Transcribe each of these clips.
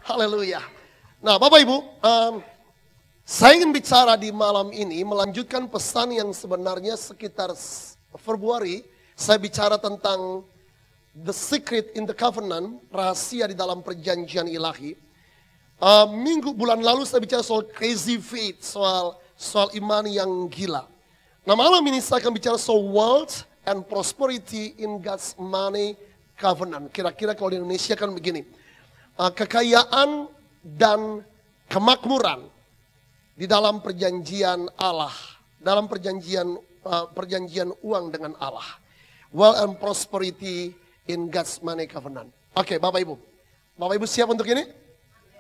Haleluya. Nah Bapak Ibu, saya ingin bicara di malam ini melanjutkan pesan yang sebenarnya sekitar Februari. Saya bicara tentang the secret in the covenant, rahasia di dalam perjanjian ilahi. Bulan lalu saya bicara soal crazy faith, soal iman yang gila. Nah malam ini saya akan bicara soal wealth and prosperity in God's money covenant. Kira-kira kalau di Indonesia kan begini, kekayaan dan kemakmuran di dalam perjanjian Allah, dalam perjanjian uang dengan Allah. Wealth and prosperity in God's money covenant. Oke, Bapak Ibu siap untuk ini?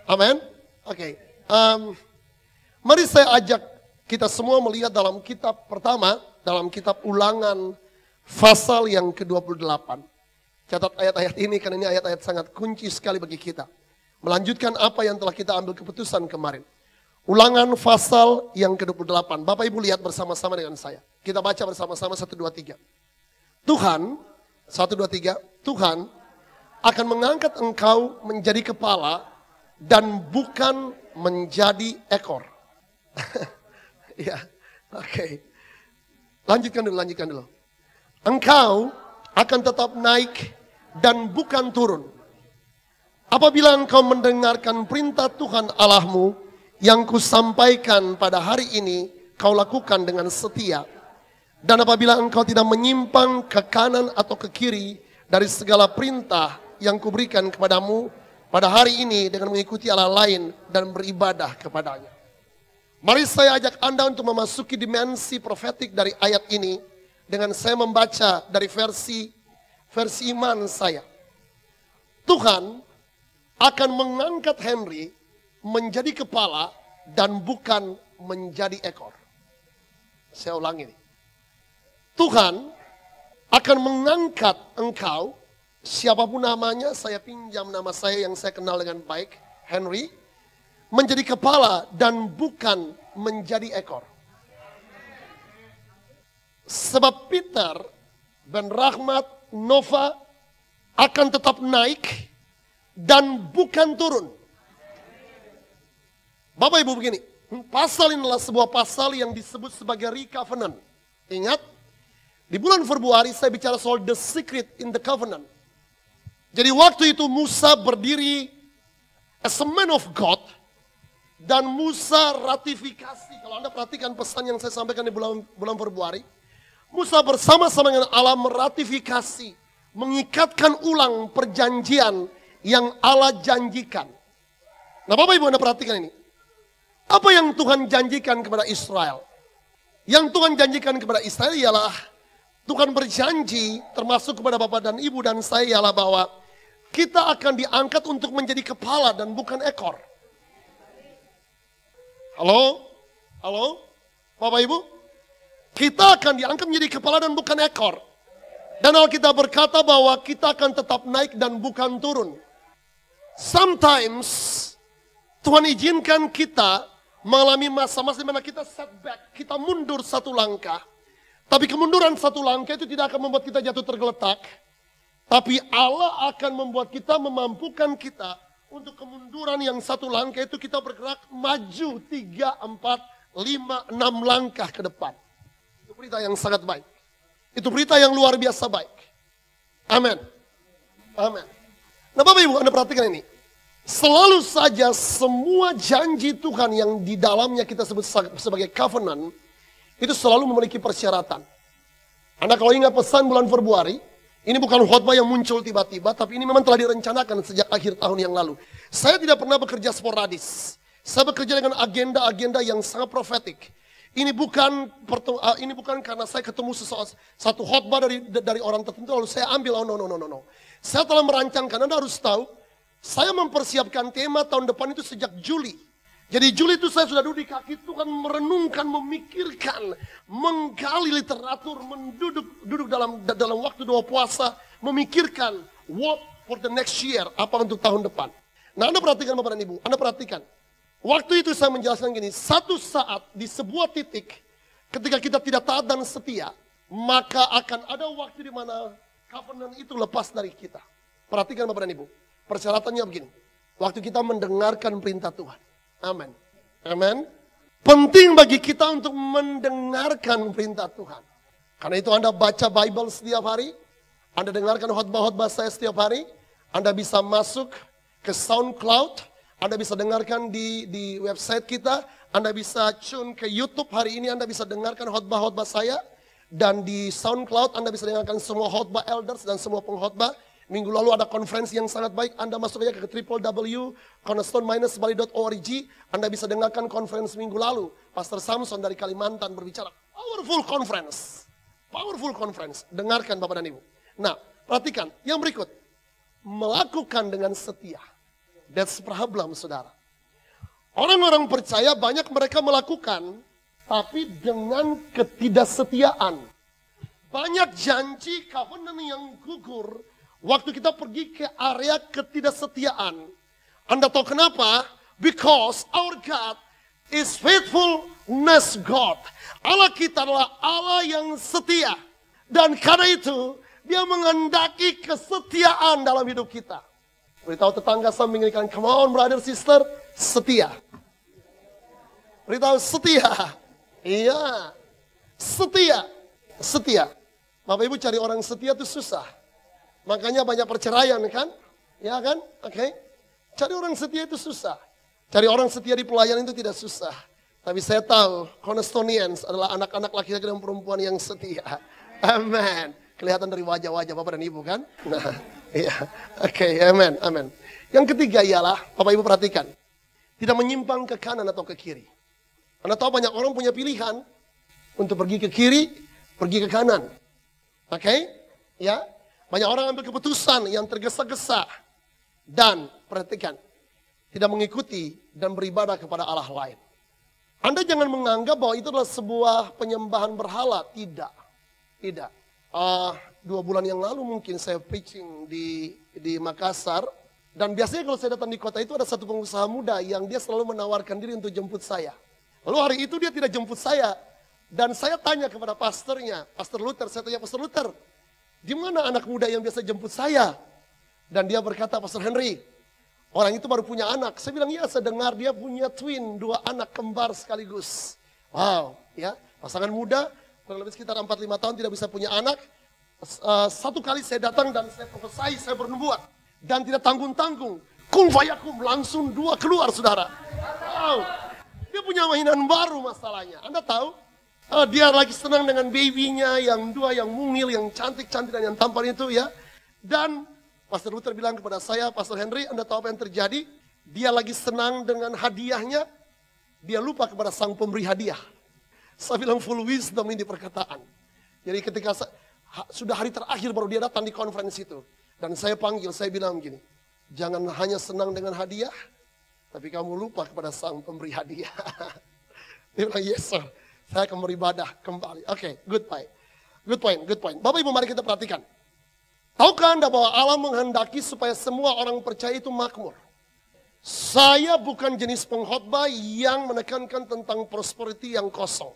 Amin. Oke. Mari saya ajak kita semua melihat dalam kitab pertama, dalam kitab Ulangan pasal yang ke-28. Catat ayat-ayat ini karena ini ayat-ayat sangat kunci sekali bagi kita. Melanjutkan apa yang telah kita ambil keputusan kemarin. Ulangan pasal yang ke-28. Bapak Ibu lihat bersama-sama dengan saya. Kita baca bersama-sama 1, 2, 3. Tuhan, 1, 2, 3. Tuhan akan mengangkat engkau menjadi kepala dan bukan menjadi ekor. Ya, oke. Lanjutkan dulu. Engkau akan tetap naik dan bukan turun. Apabila engkau mendengarkan perintah Tuhan Allahmu yang kusampaikan pada hari ini, kau lakukan dengan setia. Dan apabila engkau tidak menyimpang ke kanan atau ke kiri dari segala perintah yang kuberikan kepadamu pada hari ini dengan mengikuti Allah lain dan beribadah kepadanya. Mari saya ajak Anda untuk memasuki dimensi profetik dari ayat ini dengan saya membaca dari versi iman saya. Tuhan akan mengangkat Henry menjadi kepala dan bukan menjadi ekor. Saya ulangi ini. Tuhan akan mengangkat engkau, siapapun namanya, saya pinjam nama saya yang saya kenal dengan baik, Henry, menjadi kepala dan bukan menjadi ekor. Sebab Peter, Ben Rahmat, Nova akan tetap naik dan bukan turun. Bapak Ibu begini, pasal ini adalah sebuah pasal yang disebut sebagai recovenant. Ingat, di bulan Februari saya bicara soal the secret in the covenant. Jadi waktu itu Musa berdiri as a man of God dan Musa ratifikasi. Kalau Anda perhatikan pesan yang saya sampaikan di bulan Februari, Musa bersama-sama dengan Allah meratifikasi, mengikatkan ulang perjanjian yang Allah janjikan. Nah Bapak Ibu Anda perhatikan ini. Apa yang Tuhan janjikan kepada Israel? Yang Tuhan janjikan kepada Israel ialah Tuhan berjanji termasuk kepada Bapak dan Ibu dan saya ialah bahwa kita akan diangkat untuk menjadi kepala dan bukan ekor. Halo? Bapak Ibu? Kita akan diangkat menjadi kepala dan bukan ekor. Dan Alkitab berkata bahwa kita akan tetap naik dan bukan turun. Sometimes Tuhan izinkan kita mengalami masa-masa di mana kita setback, kita mundur satu langkah. Tapi kemunduran satu langkah itu tidak akan membuat kita jatuh tergeletak. Tapi Allah akan membuat kita, memampukan kita untuk kemunduran yang satu langkah itu kita bergerak maju 3, 4, 5, 6 langkah ke depan. Itu berita yang sangat baik. Itu berita yang luar biasa baik. Amin. Amin. Nah Bapak Ibu Anda perhatikan ini. Selalu saja semua janji Tuhan yang di dalamnya kita sebut sebagai covenant, itu selalu memiliki persyaratan. Anda kalau ingat pesan bulan Februari, ini bukan khotbah yang muncul tiba-tiba, tapi ini memang telah direncanakan sejak akhir tahun yang lalu. Saya tidak pernah bekerja sporadis. Saya bekerja dengan agenda-agenda yang sangat profetik. Ini bukan karena saya ketemu satu khotbah dari orang tertentu lalu saya ambil. Oh no. Saya telah merancangkan, Anda harus tahu, saya mempersiapkan tema tahun depan itu sejak Juli. Jadi Juli itu saya sudah duduk di kaki Tuhan merenungkan, memikirkan, menggali literatur, duduk dalam waktu doa puasa, memikirkan what for the next year, apa untuk tahun depan. Nah Anda perhatikan Bapak dan Ibu, Anda perhatikan. Waktu itu saya menjelaskan gini, satu saat di sebuah titik ketika kita tidak taat dan setia, maka akan ada waktu di mana covenant itu lepas dari kita. Perhatikan Bapak dan Ibu, persyaratannya begini. waktu kita mendengarkan perintah Tuhan. Amin. Amin. Penting bagi kita untuk mendengarkan perintah Tuhan. Karena itu Anda baca Bible setiap hari, Anda dengarkan khotbah-khotbah saya setiap hari, Anda bisa masuk ke SoundCloud, Anda bisa dengarkan di website kita, Anda bisa tune ke YouTube hari ini, Anda bisa dengarkan khotbah-khotbah saya, dan di SoundCloud Anda bisa dengarkan semua khotbah elders dan semua pengkhotbah. Minggu lalu ada konferensi yang sangat baik, Anda masuk aja ke www.cornerstone-bali.org, Anda bisa dengarkan konferensi minggu lalu. Pastor Samson dari Kalimantan berbicara, powerful conference. Powerful conference, dengarkan Bapak dan Ibu. Nah, perhatikan, yang berikut. Melakukan dengan setia. That's problem, saudara. Orang-orang percaya banyak mereka melakukan, tapi dengan ketidaksetiaan. Banyak janji covenant yang gugur, waktu kita pergi ke area ketidaksetiaan. Anda tahu kenapa? Because our God is faithfulness God. Allah kita adalah Allah yang setia. Dan karena itu, Dia menghendaki kesetiaan dalam hidup kita. Beritahu tetangga samping ini kan, come on brother sister, setia. Beritahu setia. Iya, setia. Setia. Bapak Ibu cari orang setia itu susah. Makanya banyak perceraian kan? Ya kan? Oke. Cari orang setia itu susah. Cari orang setia di pelayanan itu tidak susah. Tapi saya tahu Cornerstonians adalah anak-anak laki-laki dan perempuan yang setia. Amin. Kelihatan dari wajah-wajah Bapak dan Ibu kan? Nah, iya. Oke, amin, amin. Yang ketiga ialah, Bapak Ibu perhatikan. Tidak menyimpang ke kanan atau ke kiri. Anda tahu banyak orang punya pilihan untuk pergi ke kiri, pergi ke kanan. Oke? Ya. Banyak orang ambil keputusan yang tergesa-gesa. Dan, perhatikan, tidak mengikuti dan beribadah kepada Allah lain. Anda jangan menganggap bahwa itu adalah sebuah penyembahan berhala. Tidak. Tidak. 2 bulan yang lalu mungkin saya preaching di Makassar. Dan biasanya kalau saya datang di kota itu ada satu pengusaha muda yang dia selalu menawarkan diri untuk jemput saya. Lalu hari itu dia tidak jemput saya. Dan saya tanya kepada pastornya, Pastor Luther, saya tanya Pastor Luther, di mana anak muda yang biasa jemput saya? Dan dia berkata, Pastor Henry, orang itu baru punya anak. Saya bilang, iya saya dengar dia punya twin, 2 anak kembar sekaligus. Wow, ya pasangan muda, kurang lebih sekitar 4-5 tahun tidak bisa punya anak. Satu kali saya datang dan saya profesai, saya bernubuat. Dan tidak tanggung-tanggung. Kung fayakum, langsung 2 keluar saudara. Wow, dia punya mainan baru masalahnya. Anda tahu? Dia lagi senang dengan babynya yang 2, yang mungil, yang cantik-cantik dan yang tampan itu ya. Dan Pastor Luther bilang kepada saya, Pastor Henry, Anda tahu apa yang terjadi? Dia lagi senang dengan hadiahnya, dia lupa kepada sang pemberi hadiah. Saya bilang full wisdom ini perkataan. Jadi ketika sudah hari terakhir baru dia datang di konferensi itu. Dan saya panggil, saya bilang begini, jangan hanya senang dengan hadiah, tapi kamu lupa kepada sang pemberi hadiah. Dia bilang, yes sir, saya akan beribadah kembali. Oke, good point. Good point, good point. Bapak Ibu mari kita perhatikan. Tahukah Anda bahwa Allah menghendaki supaya semua orang percaya itu makmur? Saya bukan jenis pengkhotbah yang menekankan tentang prosperity yang kosong.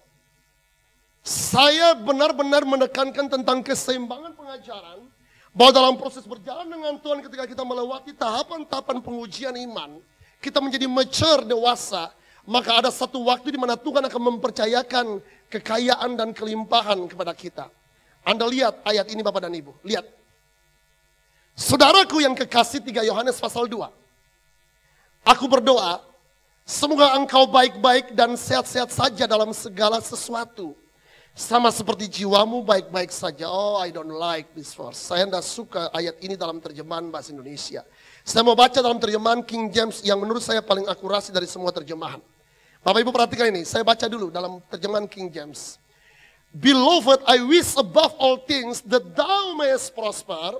Saya benar-benar menekankan tentang keseimbangan pengajaran, bahwa dalam proses berjalan dengan Tuhan ketika kita melewati tahapan-tahapan pengujian iman, kita menjadi mature, dewasa, maka ada satu waktu di mana Tuhan akan mempercayakan kekayaan dan kelimpahan kepada kita. Anda lihat ayat ini Bapak dan Ibu, lihat. Saudaraku yang kekasih 3 Yohanes pasal 2. Aku berdoa, semoga engkau baik-baik dan sehat-sehat saja dalam segala sesuatu. Sama seperti jiwamu baik-baik saja. Oh, I don't like this verse. Saya tidak suka ayat ini dalam terjemahan bahasa Indonesia. Saya mau baca dalam terjemahan King James yang menurut saya paling akurasi dari semua terjemahan. Bapak Ibu perhatikan ini, saya baca dulu dalam terjemahan King James. Beloved, I wish above all things that thou mayest prosper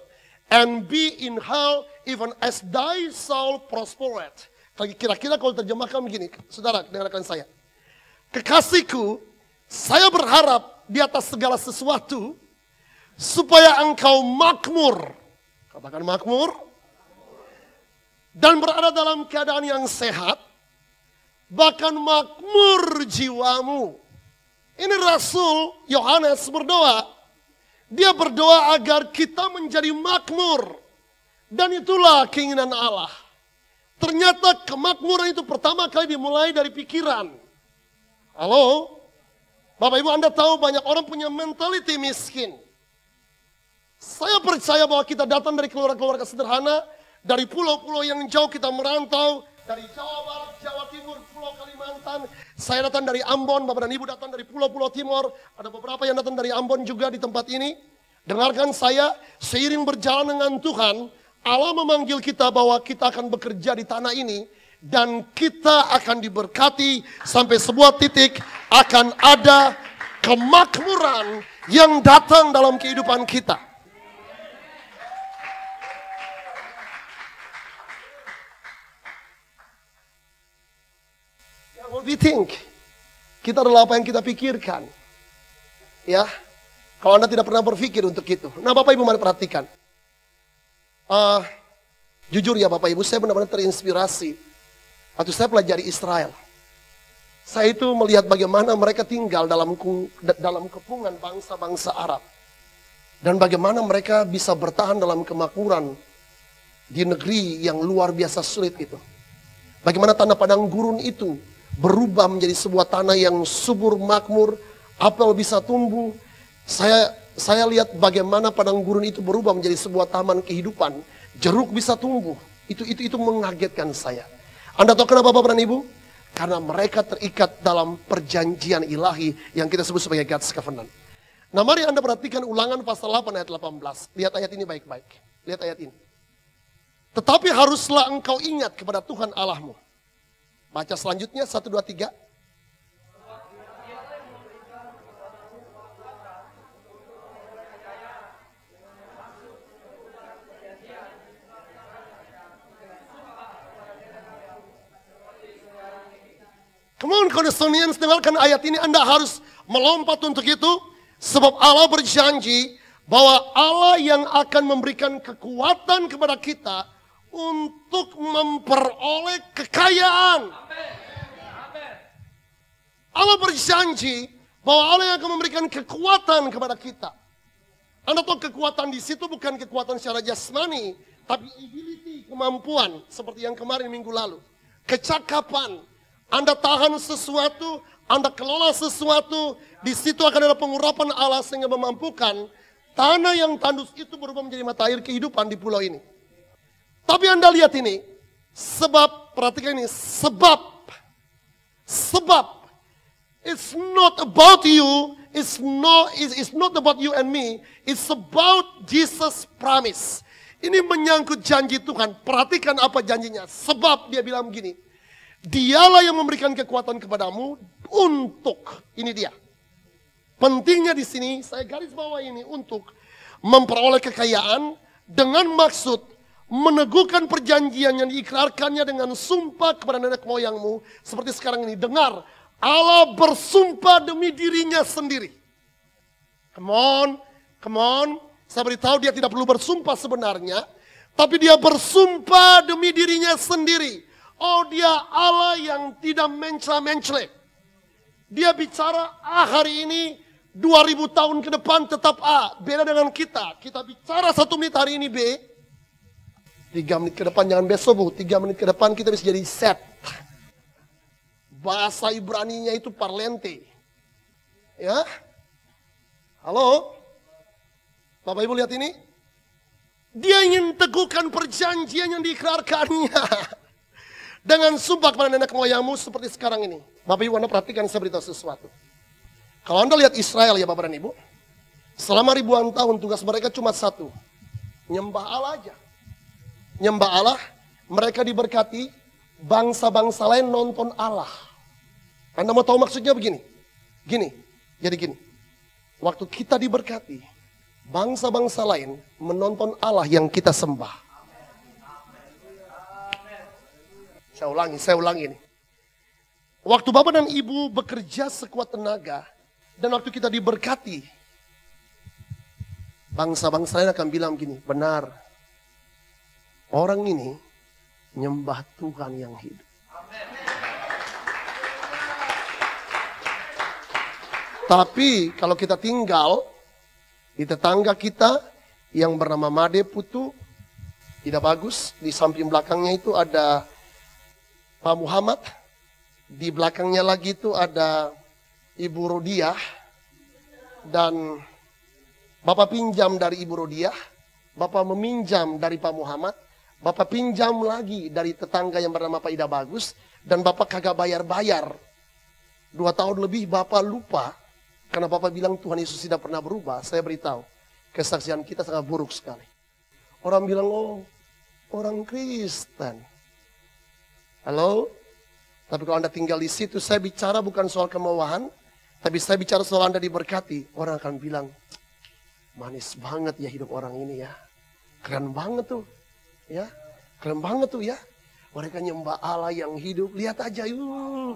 and be in health even as thy soul prospereth. Kira-kira kalau terjemahkan begini, saudara dengarkan saya. Kekasihku, saya berharap di atas segala sesuatu supaya engkau makmur. Katakan makmur. Dan berada dalam keadaan yang sehat, bahkan makmur jiwamu. Ini Rasul Yohanes berdoa. Dia berdoa agar kita menjadi makmur. Dan itulah keinginan Allah. Ternyata kemakmuran itu pertama kali dimulai dari pikiran. Halo? Bapak Ibu, Anda tahu banyak orang punya mentality miskin. Saya percaya bahwa kita datang dari keluarga-keluarga sederhana, dari pulau-pulau yang jauh kita merantau, dari Jawa Barat, Jawa Timur, Pulau Kalimantan. Saya datang dari Ambon, Bapak dan Ibu datang dari pulau-pulau timur. Ada beberapa yang datang dari Ambon juga di tempat ini. Dengarkan saya, seiring berjalan dengan Tuhan, Allah memanggil kita bahwa kita akan bekerja di tanah ini. Dan kita akan diberkati sampai sebuah titik akan ada kemakmuran yang datang dalam kehidupan kita. What we think, kita adalah apa yang kita pikirkan. Ya, kalau Anda tidak pernah berpikir untuk itu. Nah Bapak Ibu mari perhatikan. Jujur ya Bapak Ibu, saya benar-benar terinspirasi. Waktu saya pelajari Israel. Saya itu melihat bagaimana mereka tinggal dalam kepungan bangsa-bangsa Arab. Dan bagaimana mereka bisa bertahan dalam kemakmuran di negeri yang luar biasa sulit itu. Bagaimana tanah padang gurun itu berubah menjadi sebuah tanah yang subur, makmur, apel bisa tumbuh. Saya lihat bagaimana padang gurun itu berubah menjadi sebuah taman kehidupan. Jeruk bisa tumbuh. Itu mengagetkan saya. Anda tahu kenapa Bapak dan Ibu? Karena mereka terikat dalam perjanjian ilahi yang kita sebut sebagai God's Covenant. Nah mari Anda perhatikan Ulangan pasal 8 ayat 18. Lihat ayat ini baik-baik. Lihat ayat ini. Tetapi haruslah engkau ingat kepada Tuhan Allahmu. Baca selanjutnya 1, 2, 3. Come on, Connectionians, dengarkan ayat ini. Anda harus melompat untuk itu. Sebab Allah berjanji bahwa Allah yang akan memberikan kekuatan kepada kita untuk memperoleh kekayaan. Allah berjanji bahwa Allah yang akan memberikan kekuatan kepada kita. Anda tahu kekuatan di situ bukan kekuatan secara jasmani, tapi ability, kemampuan, seperti yang kemarin minggu lalu. Kecakapan, Anda tahan sesuatu, Anda kelola sesuatu, di situ akan ada pengurapan Allah sehingga memampukan tanah yang tandus itu berubah menjadi mata air kehidupan di pulau ini. Tapi Anda lihat ini, sebab, perhatikan ini, sebab, it's not about you, it's not about you and me, it's about Jesus' promise. Ini menyangkut janji Tuhan, perhatikan apa janjinya. Sebab dia bilang begini, dialah yang memberikan kekuatan kepadamu untuk, ini dia. Pentingnya di sini, saya garis bawah ini, untuk memperoleh kekayaan dengan maksud meneguhkan perjanjian yang diikrarkannya dengan sumpah kepada nenek moyangmu. Seperti sekarang ini, dengar, Allah bersumpah demi dirinya sendiri. Come on. Saya beritahu dia tidak perlu bersumpah sebenarnya, tapi dia bersumpah demi dirinya sendiri. Oh, dia Allah yang tidak mencela-mencela. Dia bicara hari ini, 2000 tahun ke depan tetap A. Beda dengan kita. Kita bicara 1 menit hari ini B. 3 menit ke depan, jangan besok Bu. 3 menit ke depan kita bisa jadi set. Bahasa Ibraninya itu parlente. Ya. Halo. Bapak Ibu lihat ini. Dia ingin teguhkan perjanjian yang diikrarkannya. Dengan sumpah kepada nenek moyangmu seperti sekarang ini. Bapak Ibu Anda perhatikan, saya beritahu sesuatu. Kalau Anda lihat Israel ya Bapak dan Ibu. Selama ribuan tahun tugas mereka cuma satu. Nyembah Allah aja. Nyembah Allah, mereka diberkati, bangsa-bangsa lain nonton Allah. Anda mau tahu maksudnya begini? Jadi gini. Waktu kita diberkati, bangsa-bangsa lain menonton Allah yang kita sembah. Saya ulangi ini. Waktu Bapak dan Ibu bekerja sekuat tenaga, dan waktu kita diberkati, bangsa-bangsa lain akan bilang gini, benar, orang ini nyembah Tuhan yang hidup. Tapi kalau kita tinggal di tetangga kita yang bernama Made Putu, tidak bagus. Di samping belakangnya itu ada Pak Muhammad. Di belakangnya lagi itu ada Ibu Rodiah. Dan Bapak pinjam dari Ibu Rodiah. Bapak meminjam dari Pak Muhammad. Bapak pinjam lagi dari tetangga yang bernama Pak Ida Bagus. Dan Bapak kagak bayar-bayar. 2 tahun lebih Bapak lupa. Karena Bapak bilang Tuhan Yesus tidak pernah berubah. Saya beritahu, kesaksian kita sangat buruk sekali. Orang bilang, oh orang Kristen. Halo? Tapi kalau Anda tinggal di situ, saya bicara bukan soal kemauan. Tapi saya bicara soal Anda diberkati. Orang akan bilang, manis banget ya hidup orang ini ya. Keren banget tuh. Ya, keren banget tuh ya. Mereka nyembah Allah yang hidup. Lihat aja yuk.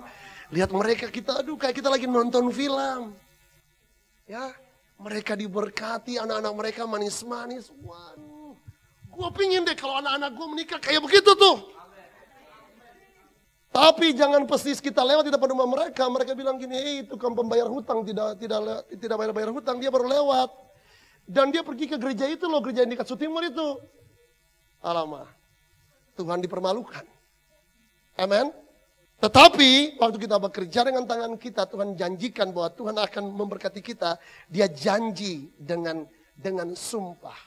Lihat mereka, kita aduh kayak kita lagi nonton film. Ya, mereka diberkati, anak-anak mereka manis-manis. Waduh, gue pingin deh kalau anak-anak gue menikah kayak begitu tuh. Tapi jangan persis kita lewat di depan rumah mereka. Mereka bilang gini, hey, itu kan pembayar hutang, tidak bayar hutang, dia baru lewat. Dan dia pergi ke gereja itu loh, gereja yang di Katsu Timur itu. Alamak, Tuhan dipermalukan. Amen. Tetapi waktu kita bekerja dengan tangan kita, Tuhan janjikan bahwa Tuhan akan memberkati kita. Dia janji dengan sumpah.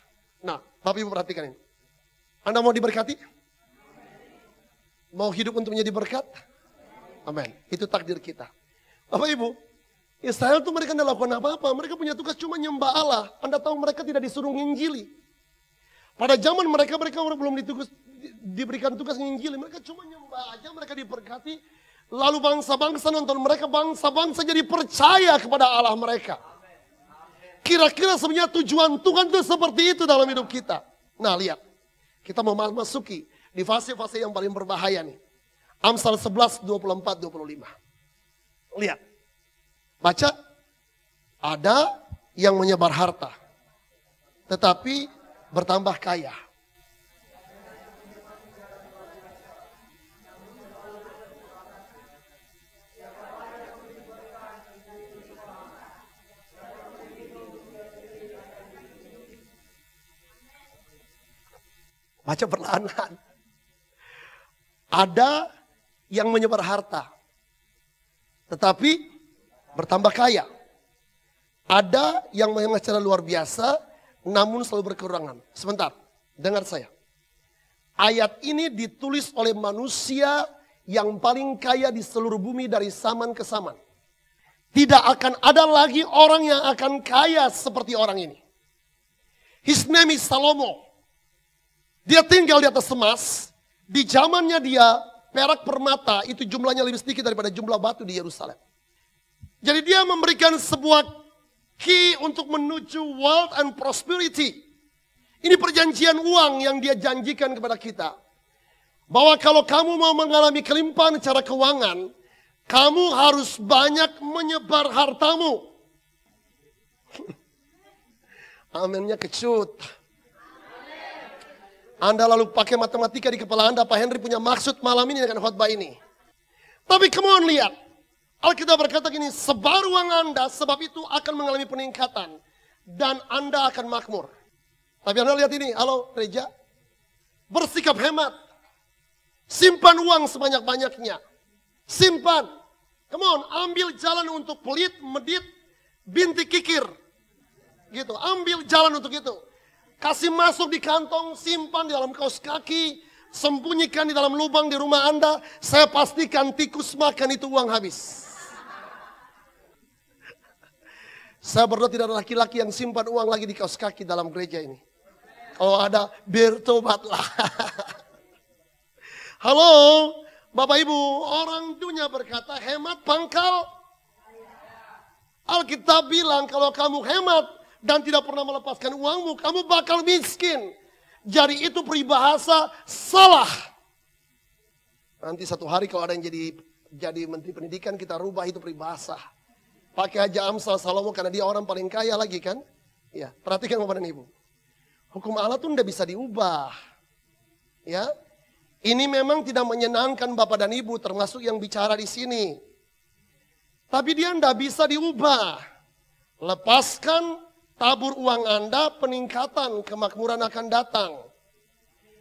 Nah, Bapak Ibu perhatikan ini. Anda mau diberkati? Mau hidup untuk menjadi berkat? Amin. Itu takdir kita. Bapak Ibu, Israel itu mereka tidak lakukan apa-apa. Mereka punya tugas cuma nyembah Allah. Anda tahu mereka tidak disuruh nginjili. Pada zaman mereka belum diberikan tugas nginjili. Mereka cuma nyembah aja, mereka diberkati. Lalu bangsa-bangsa nonton mereka, bangsa-bangsa jadi percaya kepada Allah mereka. Kira-kira sebenarnya tujuan Tuhan itu seperti itu dalam hidup kita. Nah lihat, kita mau masuki di fase-fase yang paling berbahaya nih. Amsal 11, 24, 25. Lihat, baca. Ada yang menyebar harta, tetapi bertambah kaya. Baca perlahan. Ada yang menyebar harta, tetapi bertambah kaya. Ada yang menyebar secara luar biasa, namun selalu berkekurangan. Sebentar, dengar saya. Ayat ini ditulis oleh manusia yang paling kaya di seluruh bumi dari zaman ke zaman. Tidak akan ada lagi orang yang akan kaya seperti orang ini. His name is Salomo. Dia tinggal di atas emas. Di zamannya dia, perak permata itu jumlahnya lebih sedikit daripada jumlah batu di Yerusalem. Jadi dia memberikan sebuah key untuk menuju wealth and prosperity. Ini perjanjian uang yang dia janjikan kepada kita. Bahwa kalau kamu mau mengalami kelimpahan secara keuangan, kamu harus banyak menyebar hartamu. Amennya kecut. Anda lalu pakai matematika di kepala Anda, Pak Henry punya maksud malam ini dengan khotbah ini. Tapi come on lihat. Alkitab berkata gini, sebar uang Anda sebab itu akan mengalami peningkatan. Dan Anda akan makmur. Tapi Anda lihat ini, halo gereja. Bersikap hemat. Simpan uang sebanyak-banyaknya. Simpan. Come on, ambil jalan untuk pelit, medit, bintik kikir. Gitu, ambil jalan untuk itu. Kasih masuk di kantong, simpan di dalam kaos kaki, sembunyikan di dalam lubang di rumah Anda. Saya pastikan tikus makan itu uang habis. Saya berdoa tidak ada laki-laki yang simpan uang lagi di kaos kaki dalam gereja ini. Kalau ada, bertobatlah. Halo, Bapak Ibu, orang dunia berkata hemat pangkal. Alkitab bilang kalau kamu hemat dan tidak pernah melepaskan uangmu, kamu bakal miskin. Jadi itu peribahasa salah. Nanti satu hari kalau ada yang jadi menteri pendidikan, kita rubah itu peribahasa. Pakai aja Amsal Salomo karena dia orang paling kaya lagi kan. Ya, perhatikan Bapak dan Ibu. Hukum Allah tuh tidak bisa diubah. Ya, ini memang tidak menyenangkan Bapak dan Ibu, termasuk yang bicara di sini. Tapi dia tidak bisa diubah. Lepaskan tabur uang Anda, peningkatan kemakmuran akan datang.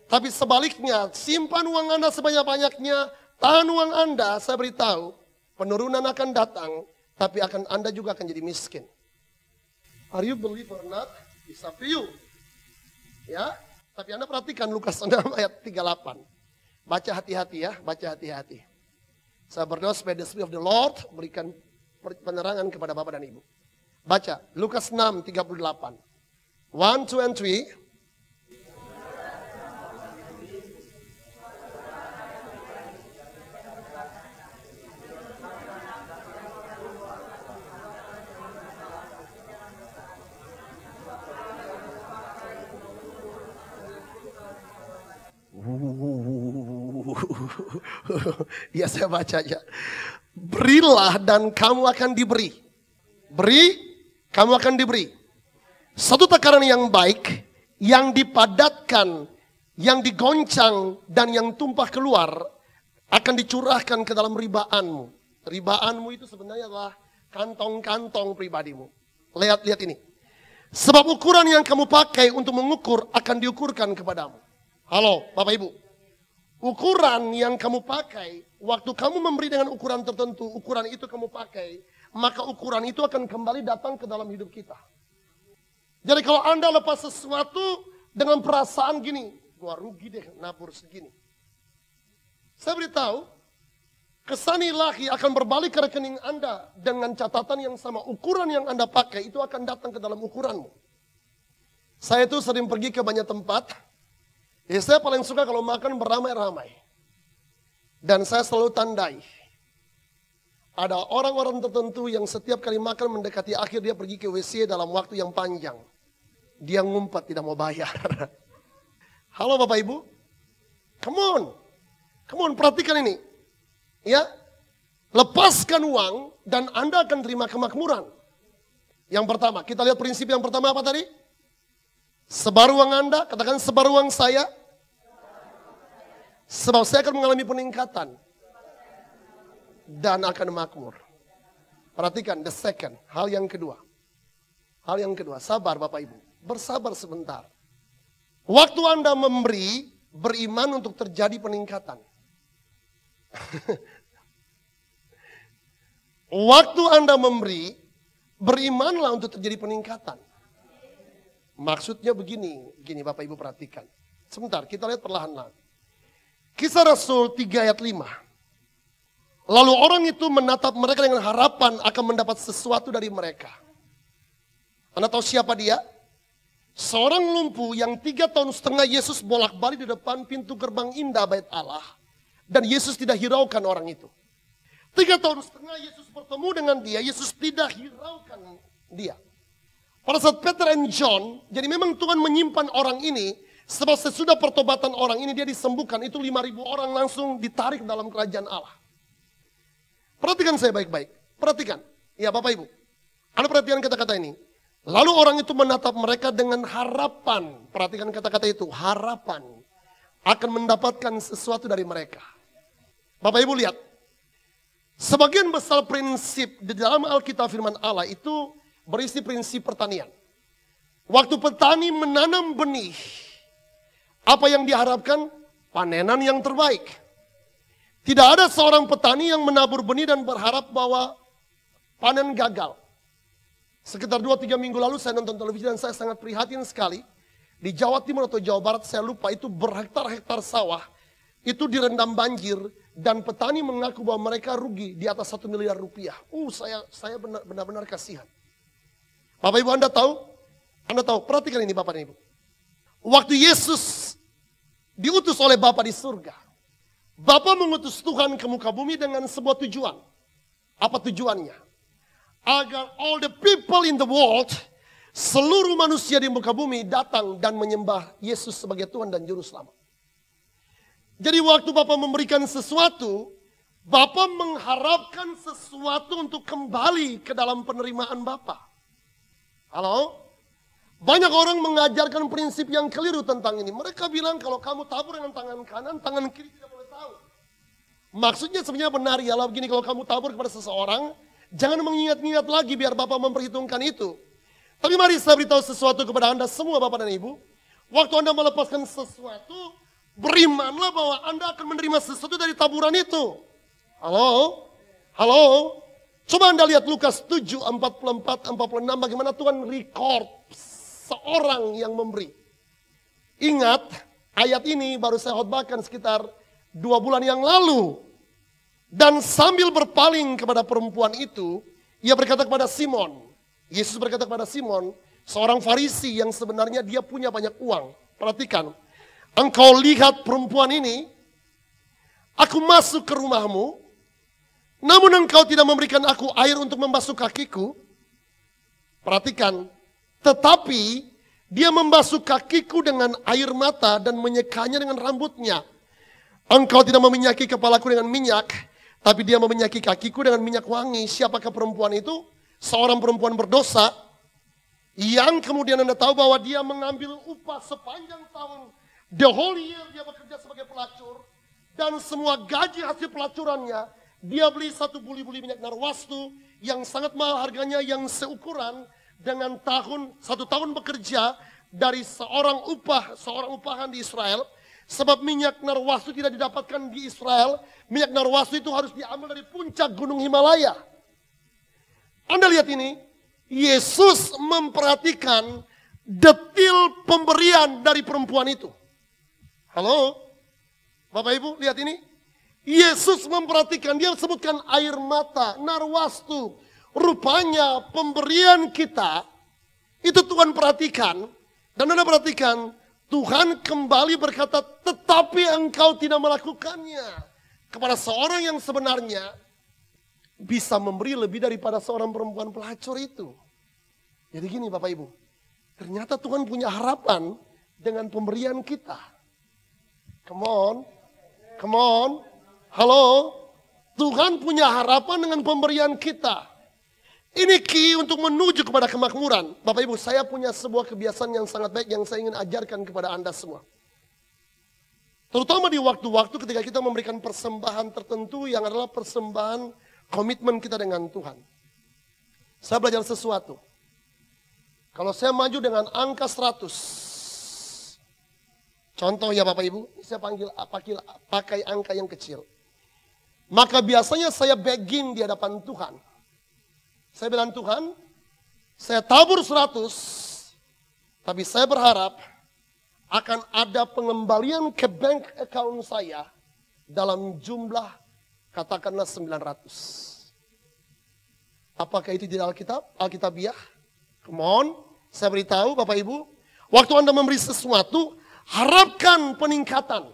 Tapi sebaliknya, simpan uang Anda sebanyak-banyaknya, tahan uang Anda, saya beritahu, penurunan akan datang, tapi Anda juga akan jadi miskin. Are you believe or not? It's up to you. Ya, tapi Anda perhatikan Lukas 6 ayat 38. Baca hati-hati ya, baca hati-hati. Saya berdoa supaya the Spirit of the Lord berikan penerangan kepada Bapak dan Ibu. Baca, Lukas 6, 38. 1, 2, and 3. Ya saya baca aja. Berilah dan kamu akan diberi. Beri, kamu akan diberi. Satu takaran yang baik, yang dipadatkan, yang digoncang, dan yang tumpah keluar, akan dicurahkan ke dalam ribaanmu. Ribaanmu itu sebenarnya adalah kantong-kantong pribadimu. Lihat ini. Sebab ukuran yang kamu pakai untuk mengukur akan diukurkan kepadamu. Halo, Bapak Ibu. Ukuran yang kamu pakai, waktu kamu memberi dengan ukuran tertentu, ukuran itu kamu pakai, maka ukuran itu akan kembali datang ke dalam hidup kita. Jadi kalau Anda lepas sesuatu dengan perasaan gini, gua rugi deh nabur segini. Saya beritahu, kesan ilahi akan berbalik ke rekening Anda dengan catatan yang sama. Ukuran yang Anda pakai itu akan datang ke dalam ukuranmu. Saya itu sering pergi ke banyak tempat. Saya paling suka kalau makan beramai-ramai. Dan saya selalu tandai. Ada orang-orang tertentu yang setiap kali makan mendekati akhir dia pergi ke WC dalam waktu yang panjang. Dia ngumpet tidak mau bayar. Halo Bapak Ibu. Come on, perhatikan ini. Ya, lepaskan uang dan Anda akan terima kemakmuran. Yang pertama, kita lihat prinsip yang pertama apa tadi? Sebar uang Anda, katakan sebar uang saya. Sebab saya akan mengalami peningkatan. Dan akan makmur. Perhatikan, the second, hal yang kedua. Hal yang kedua, sabar Bapak Ibu. Bersabar sebentar. Waktu Anda memberi, beriman untuk terjadi peningkatan. Waktu Anda memberi, berimanlah untuk terjadi peningkatan. Maksudnya begini Bapak Ibu perhatikan. Sebentar, kita lihat perlahan-lahan. Kisah Rasul 3 ayat 5. Lalu orang itu menatap mereka dengan harapan akan mendapat sesuatu dari mereka. Anda tahu siapa dia? Seorang lumpuh yang 3,5 tahun Yesus bolak-balik di depan pintu gerbang indah bait Allah. Dan Yesus tidak hiraukan orang itu. 3,5 tahun Yesus bertemu dengan dia, Yesus tidak hiraukan dia. Pada saat Peter and John, jadi memang Tuhan menyimpan orang ini, sebab sesudah pertobatan orang ini dia disembuhkan, itu 5.000 orang langsung ditarik dalam kerajaan Allah. Perhatikan saya baik-baik, perhatikan. Ya Bapak Ibu, Anda perhatikan kata-kata ini. Lalu orang itu menatap mereka dengan harapan, perhatikan kata-kata itu, harapan akan mendapatkan sesuatu dari mereka. Bapak Ibu lihat, sebagian besar prinsip di dalam Alkitab firman Allah itu berisi prinsip pertanian. Waktu petani menanam benih, apa yang diharapkan? Panenan yang terbaik. Tidak ada seorang petani yang menabur benih dan berharap bahwa panen gagal. Sekitar 2-3 minggu lalu saya nonton televisi dan saya sangat prihatin sekali. Di Jawa Timur atau Jawa Barat saya lupa, itu berhektar-hektar sawah. Itu direndam banjir dan petani mengaku bahwa mereka rugi di atas 1 miliar rupiah. Saya benar-benar kasihan. Bapak Ibu Anda tahu, perhatikan ini Bapak dan Ibu. Waktu Yesus diutus oleh Bapa di surga, Bapa mengutus Tuhan ke muka bumi dengan sebuah tujuan. Apa tujuannya? Agar all the people in the world, seluruh manusia di muka bumi datang dan menyembah Yesus sebagai Tuhan dan Juru Selamat. Jadi waktu Bapa memberikan sesuatu, Bapa mengharapkan sesuatu untuk kembali ke dalam penerimaan Bapa. Halo? Banyak orang mengajarkan prinsip yang keliru tentang ini. Mereka bilang kalau kamu tabur dengan tangan kanan, tangan kiri tidak boleh tahu. Maksudnya sebenarnya benar ya, begini, kalau kamu tabur kepada seseorang, jangan mengingat-ingat lagi biar Bapak memperhitungkan itu. Tapi mari saya beritahu sesuatu kepada Anda semua Bapak dan Ibu. Waktu Anda melepaskan sesuatu, Berimanlah bahwa Anda akan menerima sesuatu dari taburan itu. Halo? Halo? Coba Anda lihat Lukas 7, 44, 46, bagaimana Tuhan record seorang yang memberi. Ingat, ayat ini baru saya khotbahkan sekitar 2 bulan yang lalu. Dan sambil berpaling kepada perempuan itu, ia berkata kepada Simon. Yesus berkata kepada Simon, seorang Farisi yang sebenarnya dia punya banyak uang. Perhatikan, engkau lihat perempuan ini, aku masuk ke rumahmu, namun engkau tidak memberikan aku air untuk membasuh kakiku. Perhatikan, tetapi dia membasuh kakiku dengan air mata dan menyekanya dengan rambutnya. Engkau tidak meminyaki kepalaku dengan minyak, tapi dia meminyaki kakiku dengan minyak wangi. Siapakah perempuan itu? Seorang perempuan berdosa, yang kemudian Anda tahu bahwa dia mengambil upah sepanjang tahun. The whole year dia bekerja sebagai pelacur. Dan semua gaji hasil pelacurannya, dia beli satu buli-buli minyak narwastu yang sangat mahal harganya, yang seukuran dengan satu tahun bekerja dari seorang upahan di Israel. Sebab minyak narwastu tidak didapatkan di Israel. Minyak narwastu itu harus diambil dari puncak gunung Himalaya. Anda lihat ini, Yesus memperhatikan detil pemberian dari perempuan itu. Halo? Bapak Ibu, lihat ini. Yesus memperhatikan, dia sebutkan air mata, narwastu. Rupanya pemberian kita, itu Tuhan perhatikan. Dan Anda perhatikan, Tuhan kembali berkata, tetapi engkau tidak melakukannya. Kepada seorang yang sebenarnya bisa memberi lebih daripada seorang perempuan pelacur itu. Jadi gini Bapak Ibu, ternyata Tuhan punya harapan dengan pemberian kita. Come on, come on. Halo, Tuhan punya harapan dengan pemberian kita. Ini key untuk menuju kepada kemakmuran. Bapak Ibu, saya punya sebuah kebiasaan yang sangat baik yang saya ingin ajarkan kepada Anda semua. Terutama di waktu-waktu ketika kita memberikan persembahan tertentu yang adalah persembahan komitmen kita dengan Tuhan. Saya belajar sesuatu. Kalau saya maju dengan angka 100. Contoh ya Bapak Ibu, saya pakai angka yang kecil. Maka biasanya saya begging di hadapan Tuhan. Saya bilang, Tuhan, saya tabur 100, tapi saya berharap akan ada pengembalian ke bank account saya dalam jumlah katakanlah 900. Apakah itu di Alkitab? Alkitabiah? Come on, saya beritahu Bapak Ibu, waktu Anda memberi sesuatu, harapkan peningkatan.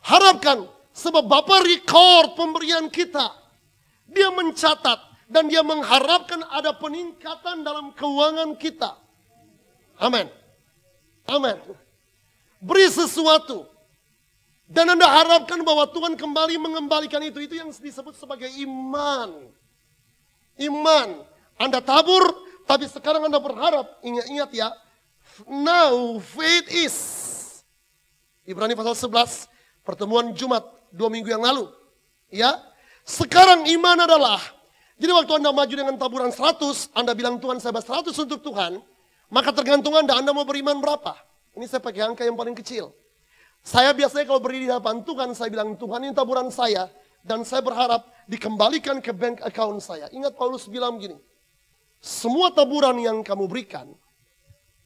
Harapkan. Sebab Bapa record pemberian kita. Dia mencatat dan dia mengharapkan ada peningkatan dalam keuangan kita. Amin. Amin. Beri sesuatu. Dan Anda harapkan bahwa Tuhan kembali mengembalikan itu. Itu yang disebut sebagai iman. Iman. Anda tabur, tapi sekarang Anda berharap. Ingat ya. Now faith is. Ibrani pasal 11. Pertemuan Jumat 2 minggu yang lalu. Ya. Sekarang iman adalah. Jadi waktu Anda maju dengan taburan 100. Anda bilang Tuhan saya 100 untuk Tuhan. Maka tergantung Anda mau beriman berapa. Ini saya pakai angka yang paling kecil. Saya biasanya kalau berdiri di hadapan Tuhan. Saya bilang Tuhan ini taburan saya. Dan saya berharap dikembalikan ke bank account saya. Ingat Paulus bilang gini. Semua taburan yang kamu berikan.